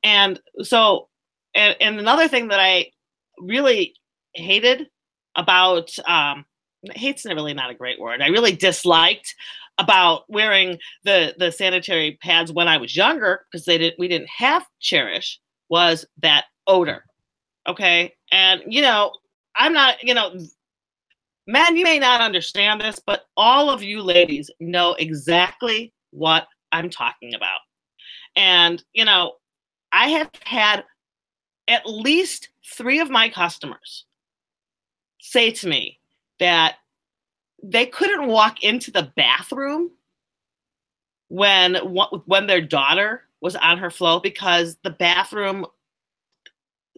Speaker 6: And so, and another thing that I really hated about, hate's really not a great word. I really disliked about wearing the sanitary pads when I was younger, because we didn't have Cherish, was that odor. Okay. And, you know, I'm not, you know, men, you may not understand this, but all of you ladies know exactly what I'm talking about. And, you know, I have had at least 3 of my customers say to me that they couldn't walk into the bathroom when their daughter was on her flow because the bathroom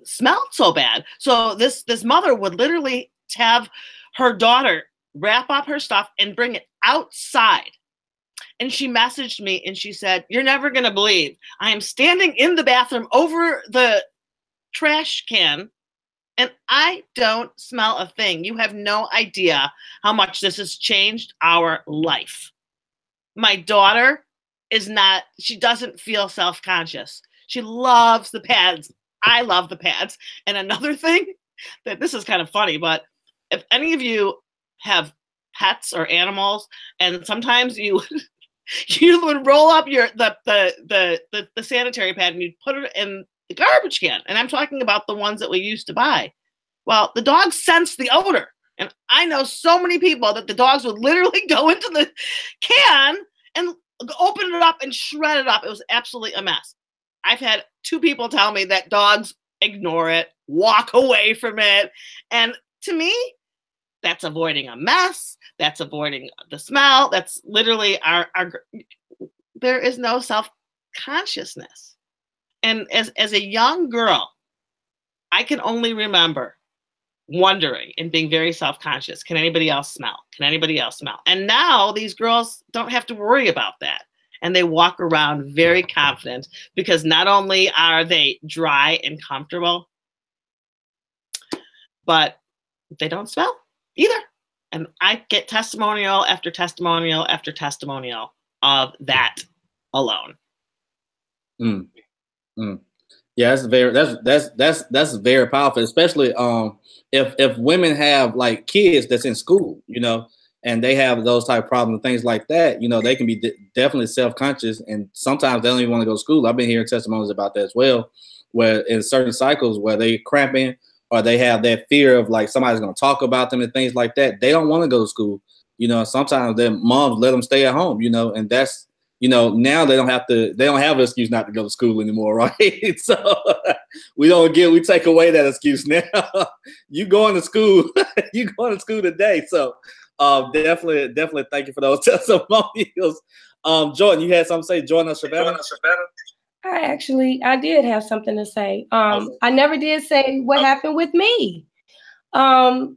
Speaker 6: smelled so bad. So this mother would literally have her daughter wrap up her stuff and bring it outside. And she messaged me and she said, "You're never going to believe, I am standing in the bathroom over the trash can and I don't smell a thing. You have no idea how much this has changed our life." My daughter she doesn't feel self-conscious. She loves the pads. I love the pads. And another thing, that this is kind of funny, but if any of you have pets or animals, and sometimes you would roll up the sanitary pad and you'd put it in the garbage can. And I'm talking about the ones that we used to buy. Well, the dogs sense the odor. And I know so many people that the dogs would literally go into the can and open it up and shred it up. It was absolutely a mess. I've had 2 people tell me that dogs ignore it, walk away from it. And to me, that's avoiding a mess. That's avoiding the smell. That's literally there is no self-consciousness. And as a young girl, I can only remember wondering and being very self-conscious. Can anybody else smell? Can anybody else smell? And now these girls don't have to worry about that. And they walk around very confident because not only are they dry and comfortable, but they don't smell either. And I get testimonial after testimonial after testimonial of that alone.
Speaker 1: Yeah, that's very powerful, especially if women have like kids that's in school, you know, and they have those type of problems and things like that, you know, they can be definitely self-conscious, and sometimes they don't even want to go to school. I've been hearing testimonies about that as well, where in certain cycles where they cramping or they have that fear of like somebody's going to talk about them and things like that. They don't want to go to school. You know, sometimes their moms let them stay at home, you know, and that's, you know, now they don't have an excuse not to go to school anymore, right? So we take away that excuse now. You going to school, you going to school today. So definitely thank you for those testimonials. Jordan, you had something to say? Jordan or Savannah?
Speaker 4: I did have something to say. I never did say what happened with me. I'm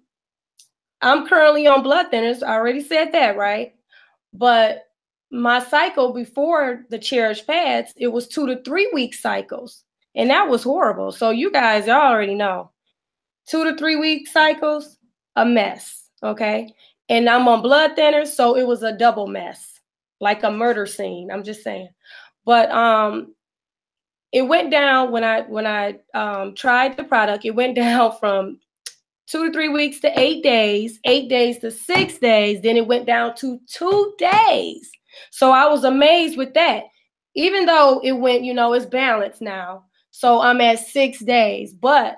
Speaker 4: currently on blood thinners. I already said that, right? But my cycle before the Cherish pads, it was 2 to 3 week cycles. And that was horrible. So you guys already know. 2 to 3 week cycles, a mess, okay? And I'm on blood thinners, so it was a double mess, like a murder scene, I'm just saying. But it went down when I tried the product, it went down from 2 to 3 weeks to 8 days, 8 days to 6 days, then it went down to 2 days. So I was amazed with that. Even though it went, you know, it's balanced now. So I'm at 6 days, but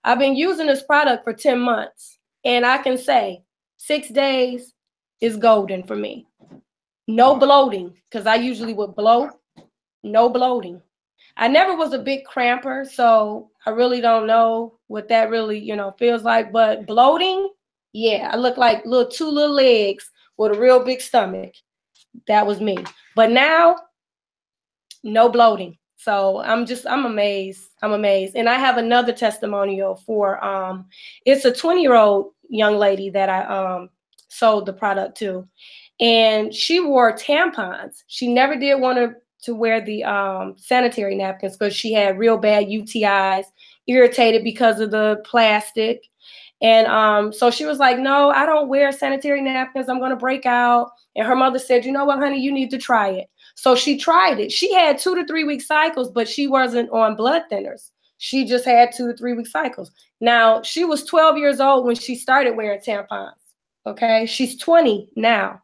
Speaker 4: I've been using this product for 10 months. And I can say 6 days is golden for me. No bloating, because I usually would bloat. No bloating. I never was a big cramper, so I really don't know what that really, you know, feels like. But bloating, yeah, I look like two little legs with a real big stomach. That was me. But now, no bloating. So I'm amazed. I'm amazed. And I have another testimonial for, it's a 20-year-old young lady that I sold the product to. And she wore tampons. She never did want to wear the sanitary napkins because she had real bad UTIs, irritated because of the plastic. And so she was like, no, I don't wear sanitary napkins. I'm going to break out. And her mother said, you know what, honey, you need to try it. So she tried it. She had 2 to 3 week cycles, but she wasn't on blood thinners. She just had 2 to 3 week cycles. Now, she was 12 years old when she started wearing tampons. Okay, she's 20 now.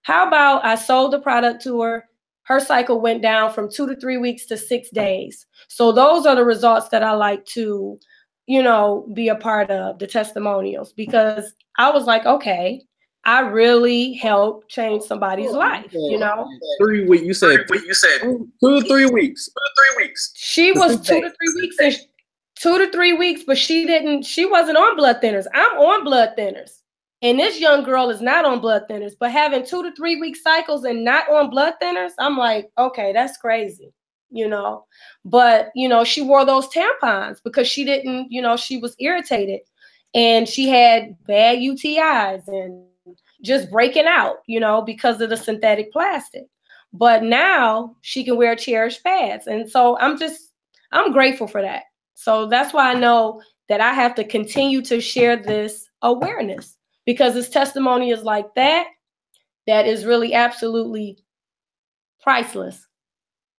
Speaker 4: How about I sold the product to her? Her cycle went down from 2 to 3 weeks to 6 days. So those are the results that I like to, you know, be a part of, the testimonials, because I was like, okay, I really helped change somebody's life, you know?
Speaker 1: 3 weeks. You said 2 to 3 weeks. 2 to 3 weeks.
Speaker 4: She was 2 to 3 weeks. And 2 to 3 weeks, but she wasn't on blood thinners. I'm on blood thinners. And this young girl is not on blood thinners, but having 2 to 3 week cycles and not on blood thinners, I'm like, okay, that's crazy, you know? But, you know, she wore those tampons because she didn't, you know, she was irritated and she had bad UTIs and just breaking out, you know, because of the synthetic plastic. But now she can wear Cherish pads. And so I'm grateful for that. So that's why I know that I have to continue to share this awareness, because it's testimonials like that is really absolutely priceless.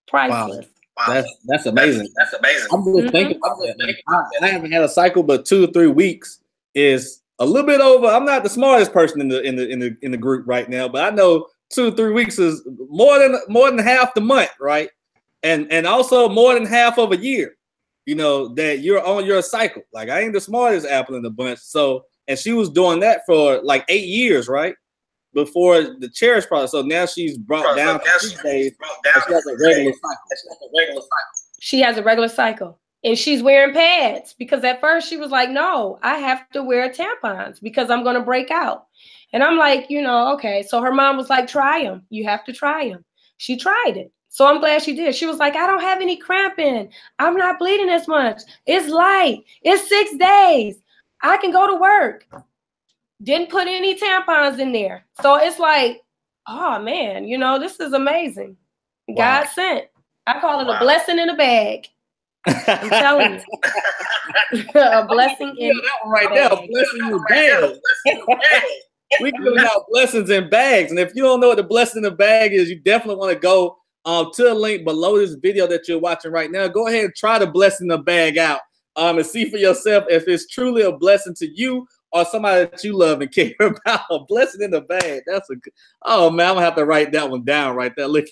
Speaker 4: Priceless.
Speaker 1: Wow. That's amazing. That's amazing. I'm just thinking about that. I haven't had a cycle, but 2 to 3 weeks is a little bit over. I'm not the smartest person in the group right now, but I know 2 to 3 weeks is more than half the month, right? And also more than half of a year. You know, that you're on your cycle. Like, I ain't the smartest apple in the bunch. So, and she was doing that for like 8 years, right? Before the Cherish product. So now she's brought down to 6 days. She has a regular cycle.
Speaker 4: She has a regular cycle. And she's wearing pads because at first she was like, no, I have to wear tampons because I'm going to break out. And I'm like, you know, okay. So her mom was like, try them. You have to try them. She tried it. So I'm glad she did. She was like, I don't have any cramping. I'm not bleeding as much. It's light. It's 6 days. I can go to work. Didn't put any tampons in there. So it's like, oh man, you know, this is amazing. Wow. God sent. I call it a blessing in a bag. I'm telling you. A blessing in a
Speaker 1: right
Speaker 4: bag.
Speaker 1: Now, blessing in a bag. We giving out blessings in bags. And if you don't know what the blessing in a bag is, you definitely want to go to the link below this video that you're watching right now. Go ahead and try the blessing in a bag out and see for yourself if it's truly a blessing to you or somebody that you love and care about. A blessing in the bag. That's a good. Oh man, I'm gonna have to write that one down right there. Look,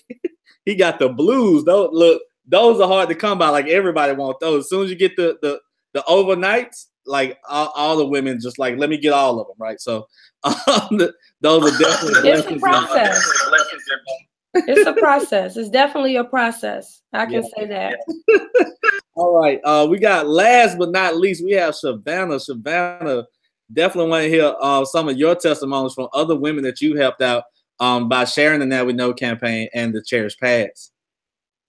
Speaker 1: he got the blues. Those are hard to come by. Like everybody wants those. As soon as you get the overnights, like all the women just like, let me get all of them, right? So those are definitely
Speaker 4: it's a process. It's a process. It's definitely a process. I can say that.
Speaker 1: All right. We got, last but not least, we have Savannah. Savannah, definitely want to hear some of your testimonies from other women that you helped out by sharing the Now We Know campaign and the Cherish Pads.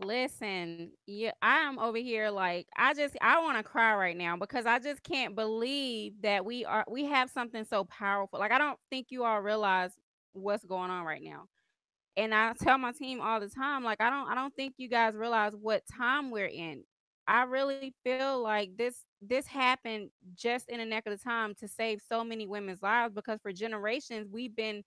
Speaker 2: Listen, yeah, I am over here like I want to cry right now because I just can't believe that we have something so powerful. Like I don't think you all realize what's going on right now. And I tell my team all the time, like I don't think you guys realize what time we're in. I really feel like this happened just in a neck of the time to save so many women's lives, because for generations we've been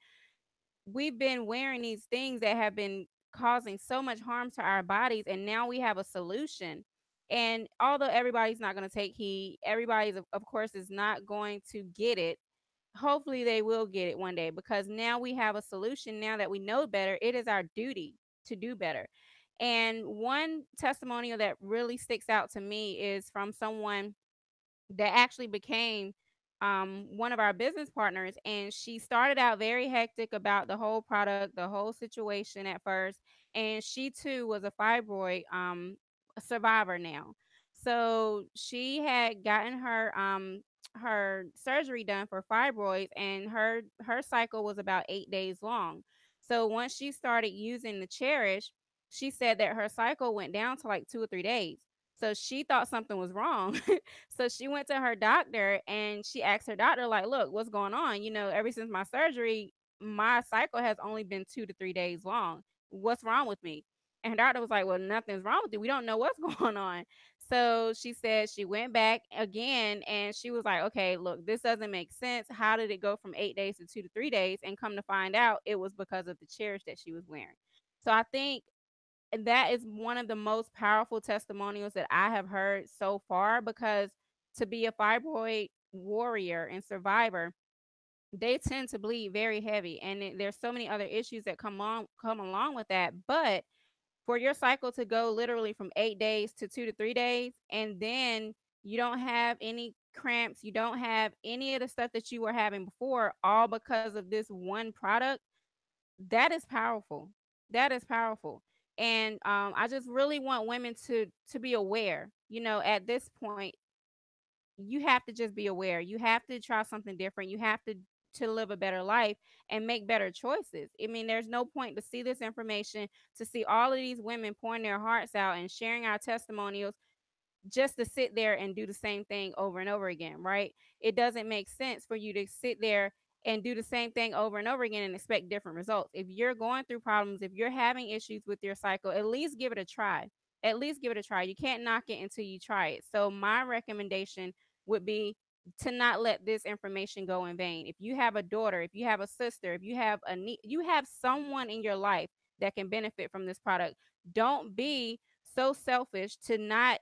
Speaker 2: wearing these things that have been causing so much harm to our bodies, and now we have a solution. And although everybody's not going to take heed, everybody's of course is not going to get it. Hopefully they will get it one day, because now we have a solution. Now that we know better, it is our duty to do better. And one testimonial that really sticks out to me is from someone that actually became one of our business partners. And she started out very hectic about the whole product, the whole situation at first. And she too was a fibroid survivor now. So she had gotten her surgery done for fibroids, and her cycle was about 8 days long. So once she started using the Cherish, she said that her cycle went down to like 2 or 3 days. So she thought something was wrong. So she went to her doctor and she asked her doctor, like, look, what's going on? Ever since my surgery, my cycle has only been 2 to 3 days long. What's wrong with me? And her doctor was like, well, nothing's wrong with you. We don't know what's going on. So she said she went back again and she was like, okay, look, this doesn't make sense. How did it go from 8 days to 2 to 3 days? And come to find out, it was because of the Cherish that she was wearing. So I think that is one of the most powerful testimonials that I have heard so far, because to be a fibroid warrior and survivor, they tend to bleed very heavy, and there's so many other issues that come along with that. But for your cycle to go literally from 8 days to 2 to 3 days, and then you don't have any cramps, you don't have any of the stuff that you were having before, all because of this one product, that is powerful. That is powerful. And I just really want women to be aware. At this point, you have to just be aware. You have to try something different. You have to live a better life and make better choices. I mean, there's no point to see this information, to see all of these women pouring their hearts out and sharing our testimonials, just to sit there and do the same thing over and over again, right? It doesn't make sense for you to sit there and do the same thing over and over again and expect different results. If you're going through problems, if you're having issues with your cycle, at least give it a try. At least give it a try. You can't knock it until you try it. So my recommendation would be to not let this information go in vain. If you have a daughter, if you have a sister, if you have you have someone in your life that can benefit from this product, don't be so selfish to not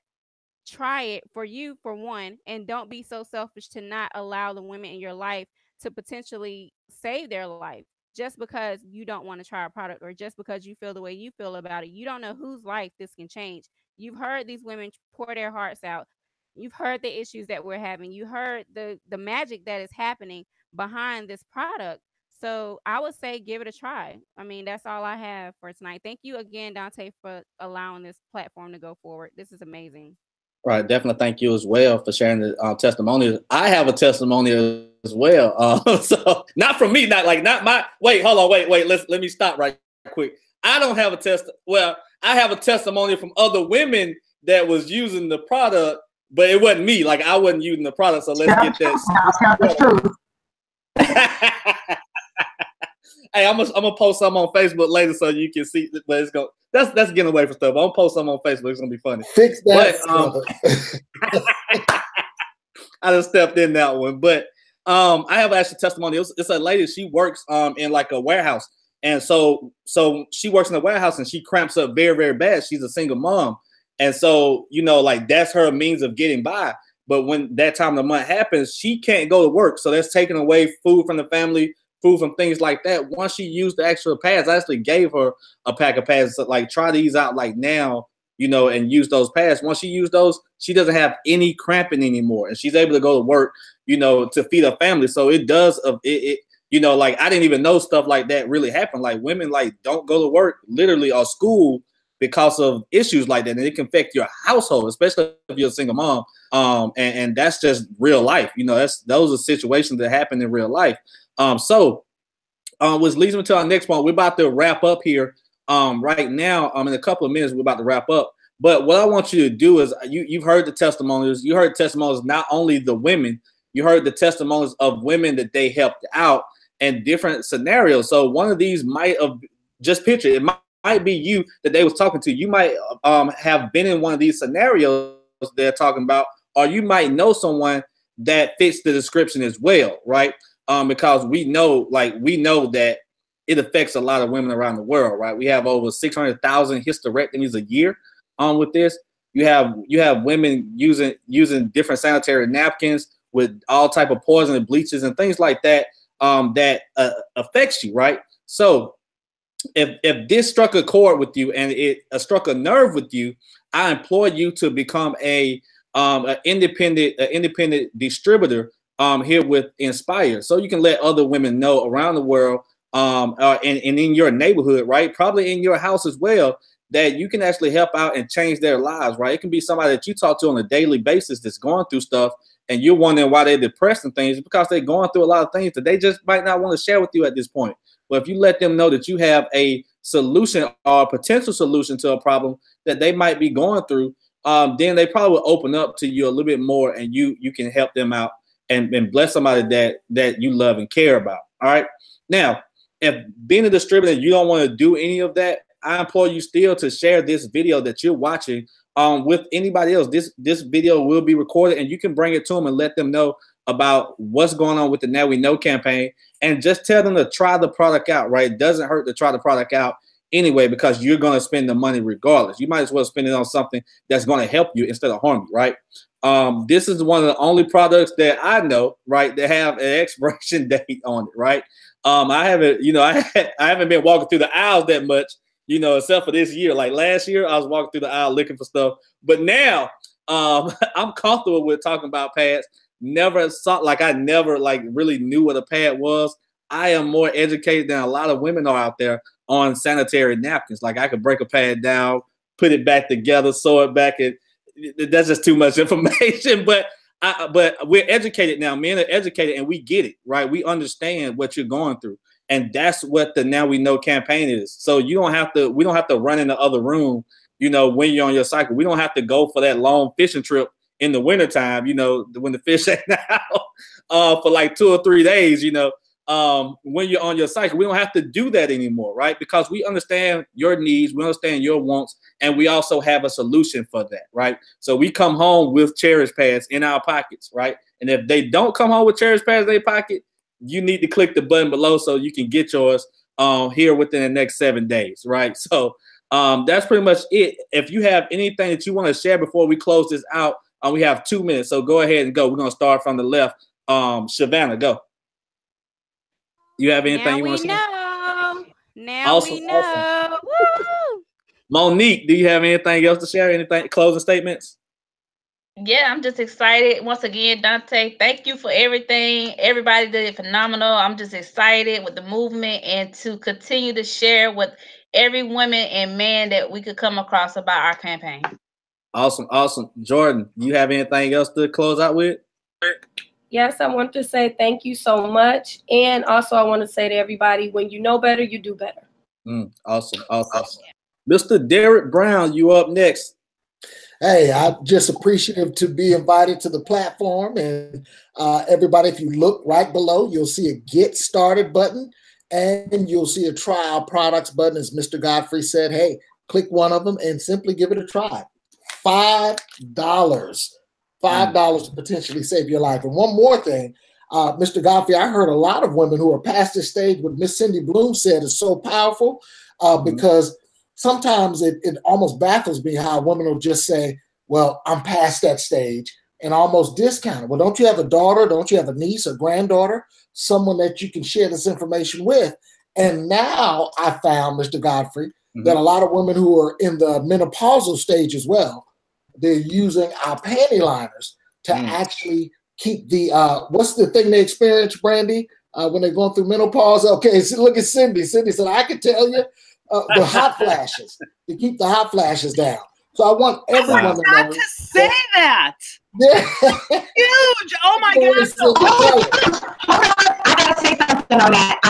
Speaker 2: try it for you, for one, and don't be so selfish to not allow the women in your life to potentially save their life just because you don't want to try a product, or just because you feel the way you feel about it. You don't know whose life this can change. You've heard these women pour their hearts out. You've heard the issues that we're having. You heard the magic that is happening behind this product. So I would say give it a try. I mean, that's all I have for tonight. Thank you again, Dante, for allowing this platform to go forward. This is amazing.
Speaker 1: Right, definitely. Thank you as well for sharing the testimonials. I have a testimony as well. So not from me, not my. Wait, hold on, wait. Let me stop right quick. I don't have a Well, I have a testimony from other women that was using the product, but it wasn't me. Like I wasn't using the product. So let's get that.
Speaker 7: Tell the truth.
Speaker 1: Hey, I'm gonna post some on Facebook later so you can see. But it's go. That's getting away from stuff. I'm gonna post some on Facebook. It's gonna be funny.
Speaker 5: Fix that.
Speaker 1: But, I just stepped in that one. But I have actually testimony. It's a lady. She works in like a warehouse, and so she works in a warehouse and she cramps up very, very bad. She's a single mom, and so like that's her means of getting by. But when that time of the month happens, she can't go to work. So that's taking away food from the family, food from things like that. Once she used the extra pads, I actually gave her a pack of pads. So like, try these out like now, you know, and use those pads. Once she used those, she doesn't have any cramping anymore. And she's able to go to work, you know, to feed her family. So it does, you know, like, I didn't even know stuff like that really happened. Like, women like don't go to work literally or school because of issues like that. And it can affect your household, especially if you're a single mom. And that's just real life. You know, those are situations that happen in real life. Which leads me to our next point. We're about to wrap up here right now. In a couple of minutes, we're about to wrap up. But what I want you to do is, you've heard the testimonials. You heard testimonials, not only the women, you heard the testimonials of women that they helped out in different scenarios. So one of these might have, just picture, it might be you that they was talking to. You might have been in one of these scenarios they're talking about, or you might know someone that fits the description as well, right? Because we know that it affects a lot of women around the world, right? We have over 600,000 hysterectomies a year with this. You have women using different sanitary napkins with all type of poison and bleaches and things like that that affects you, right? So if this struck a chord with you and it struck a nerve with you, I implore you to become an independent distributor here with Nspire, so you can let other women know around the world and in your neighborhood, right? Probably in your house as well, that you can actually help out and change their lives, right? It can be somebody that you talk to on a daily basis that's going through stuff, and you're wondering why they're depressed and things, because they're going through a lot of things that they just might not want to share with you at this point. But if you let them know that you have a solution or a potential solution to a problem that they might be going through, then they probably will open up to you a little bit more, and you can help them out and bless somebody that you love and care about. All right. Now, if being a distributor, you don't want to do any of that, I implore you still to share this video that you're watching with anybody else. This video will be recorded, and you can bring it to them and let them know about what's going on with the Now We Know campaign, and just tell them to try the product out, right? It doesn't hurt to try the product out anyway, because you're going to spend the money regardless. You might as well spend it on something that's going to help you instead of harm you, right? This is one of the only products that I know, right, that have an expiration date on it, right? I haven't, you know, I haven't been walking through the aisles that much, you know, except for this year. Like last year, I was walking through the aisle looking for stuff, but now I'm comfortable with talking about pads. I never really knew what a pad was. I am more educated than a lot of women are out there on sanitary napkins. Like, I could break a pad down, put it back together, sew it back, and that's just too much information. But we're educated now. Men are educated, and we get it, right? We understand what you're going through, and that's what the Now We Know campaign is. So we don't have to run in the other room, you know, when you're on your cycle. We don't have to go for that long fishing trip in the wintertime, you know, when the fish ain't out for like 2 or 3 days, you know. When you're on your cycle, we don't have to do that anymore, right? Because we understand your needs, we understand your wants, and we also have a solution for that, right? So we come home with Cherish Pads in our pockets, right? And if they don't come home with Cherish Pads in their pocket, you need to click the button below so you can get yours here within the next 7 days, right? So that's pretty much it. If you have anything that you want to share before we close this out, we have 2 minutes, so go ahead and go. We're going to start from the left. Savannah, go. You have anything you want to say?
Speaker 2: Now we know.
Speaker 1: Awesome.
Speaker 2: Woo!
Speaker 1: Monique, do you have anything else to share? Anything, closing statements?
Speaker 3: Yeah, I'm just excited. Once again, Dante, thank you for everything. Everybody did phenomenal. I'm just excited with the movement and to continue to share with every woman and man that we could come across about our campaign.
Speaker 1: Awesome. Awesome. Jordan, you have anything else to close out with?
Speaker 4: Yes, I want to say thank you so much. And also I want to say to everybody, when you know better, you do better.
Speaker 1: Awesome. Awesome. Mr. Derek Brown, you up next.
Speaker 5: Hey, I'm just appreciative to be invited to the platform. And everybody, if you look right below, you'll see a Get Started button, and you'll see a Try Our Products button. As Mr. Godfrey said, hey, click one of them and simply give it a try. $5. $5 to potentially save your life. And one more thing, Mr. Godfrey, I heard a lot of women who are past this stage, what Miss Cindy Bloom said is so powerful because sometimes it almost baffles me how women will just say, well, I'm past that stage. and almost discounted. Well, don't you have a daughter? Don't you have a niece or granddaughter? Someone that you can share this information with. And now I found, Mr. Godfrey, that a lot of women who are in the menopausal stage as well, they're using our panty liners to actually keep the, what's the thing they experience, Brandy, when they're going through menopause? Okay, so look at Cindy. Cindy said, I can tell you the hot flashes, to keep the hot flashes down. So I want everyone to know.
Speaker 6: Not to say that.
Speaker 5: Yeah.
Speaker 6: Huge. Oh my God.
Speaker 7: I gotta say something on that.
Speaker 6: I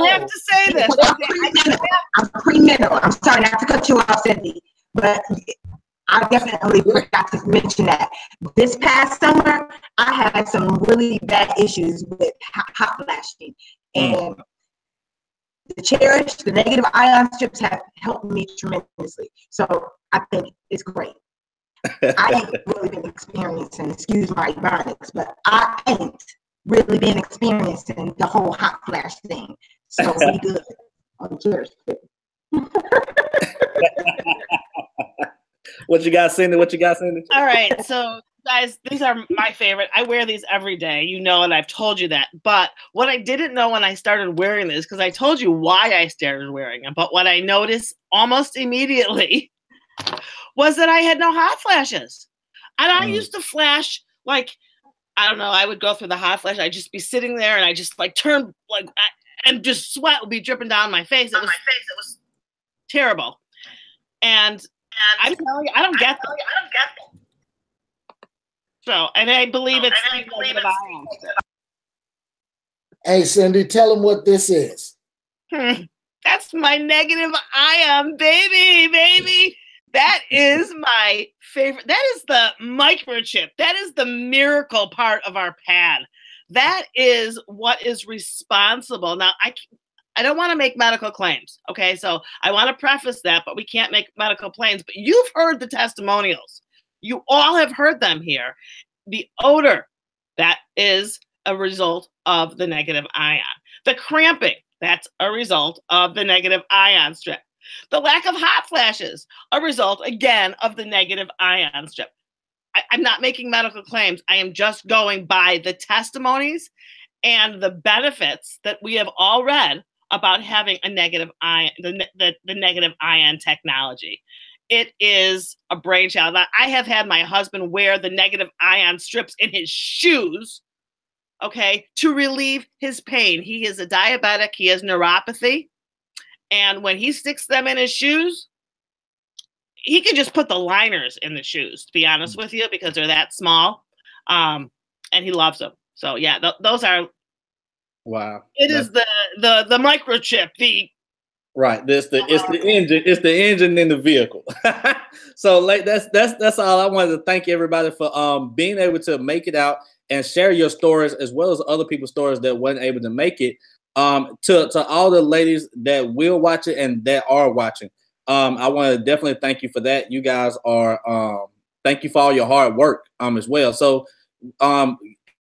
Speaker 6: have to say this.
Speaker 7: I'm prenatal. I'm sorry not to cut you off, Cindy, but I definitely forgot to mention that. This past summer, I had some really bad issues with hot flashing. And the Cherish, the negative ion strips have helped me tremendously. So I think it's great. I ain't really been experiencing, excuse my ebonics, but I ain't really been experiencing the whole hot flash thing. So we good on the Cherish.
Speaker 1: What you got, Cindy? What you got, Cindy?
Speaker 6: All right, so guys, these are my favorite. I wear these every day, you know, and I've told you that. But what I didn't know when I started wearing this, because I told you why I started wearing them, but what I noticed almost immediately was that I had no hot flashes. And I used to flash like, I don't know, I would go through the hot flash. I'd just be sitting there and I just like turn like, and just sweat would be dripping down my face. It was terrible. And I'm telling you, I don't get them. So, and I believe it's negative ions.
Speaker 5: Hey, Cindy, tell them what this is.
Speaker 6: That's my negative ion, baby. That is my favorite. That is the microchip. That is the miracle part of our pad. That is what is responsible. Now, I don't want to make medical claims, okay? So I want to preface that, but we can't make medical claims. But you've heard the testimonials. You all have heard them here. The odor, that is a result of the negative ion. The cramping, that's a result of the negative ion strip. The lack of hot flashes, a result, again, of the negative ion strip. I'm not making medical claims. I am just going by the testimonies and the benefits that we have all read about having a negative ion, the negative ion technology. It is a brainchild. I have had my husband wear the negative ion strips in his shoes, okay, to relieve his pain. He is a diabetic. He has neuropathy. And when he sticks them in his shoes, he can just put the liners in the shoes, to be honest with you, because they're that small. And he loves them. So yeah, those are. Wow. It is the microchip.
Speaker 1: Right. It's the engine. It's the engine in the vehicle. So like that's all. I wanted to thank everybody for being able to make it out and share your stories as well as other people's stories that weren't able to make it. To all the ladies that will watch it and that are watching, I want to definitely thank you for that. You guys are thank you for all your hard work as well. So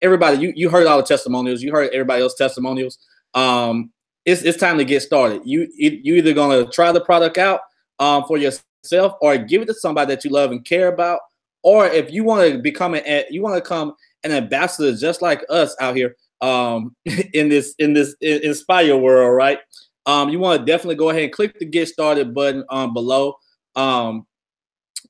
Speaker 1: everybody, you heard all the testimonials. You heard everybody else's testimonials. It's time to get started. You either gonna try the product out for yourself or give it to somebody that you love and care about, or if you want to become become an ambassador just like us out here in this Nspire world, right? You want to definitely go ahead and click the get started button below, and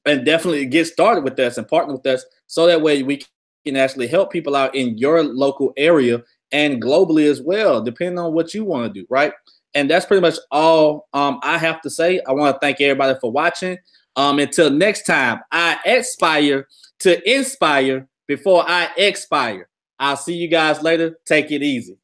Speaker 1: definitely get started with us and partner with us, so that way we can actually help people out in your local area and globally as well, depending on what you want to do, right? And that's pretty much all I have to say. I want to thank everybody for watching. Until next time, I aspire to inspire before I expire. I'll see you guys later. Take it easy.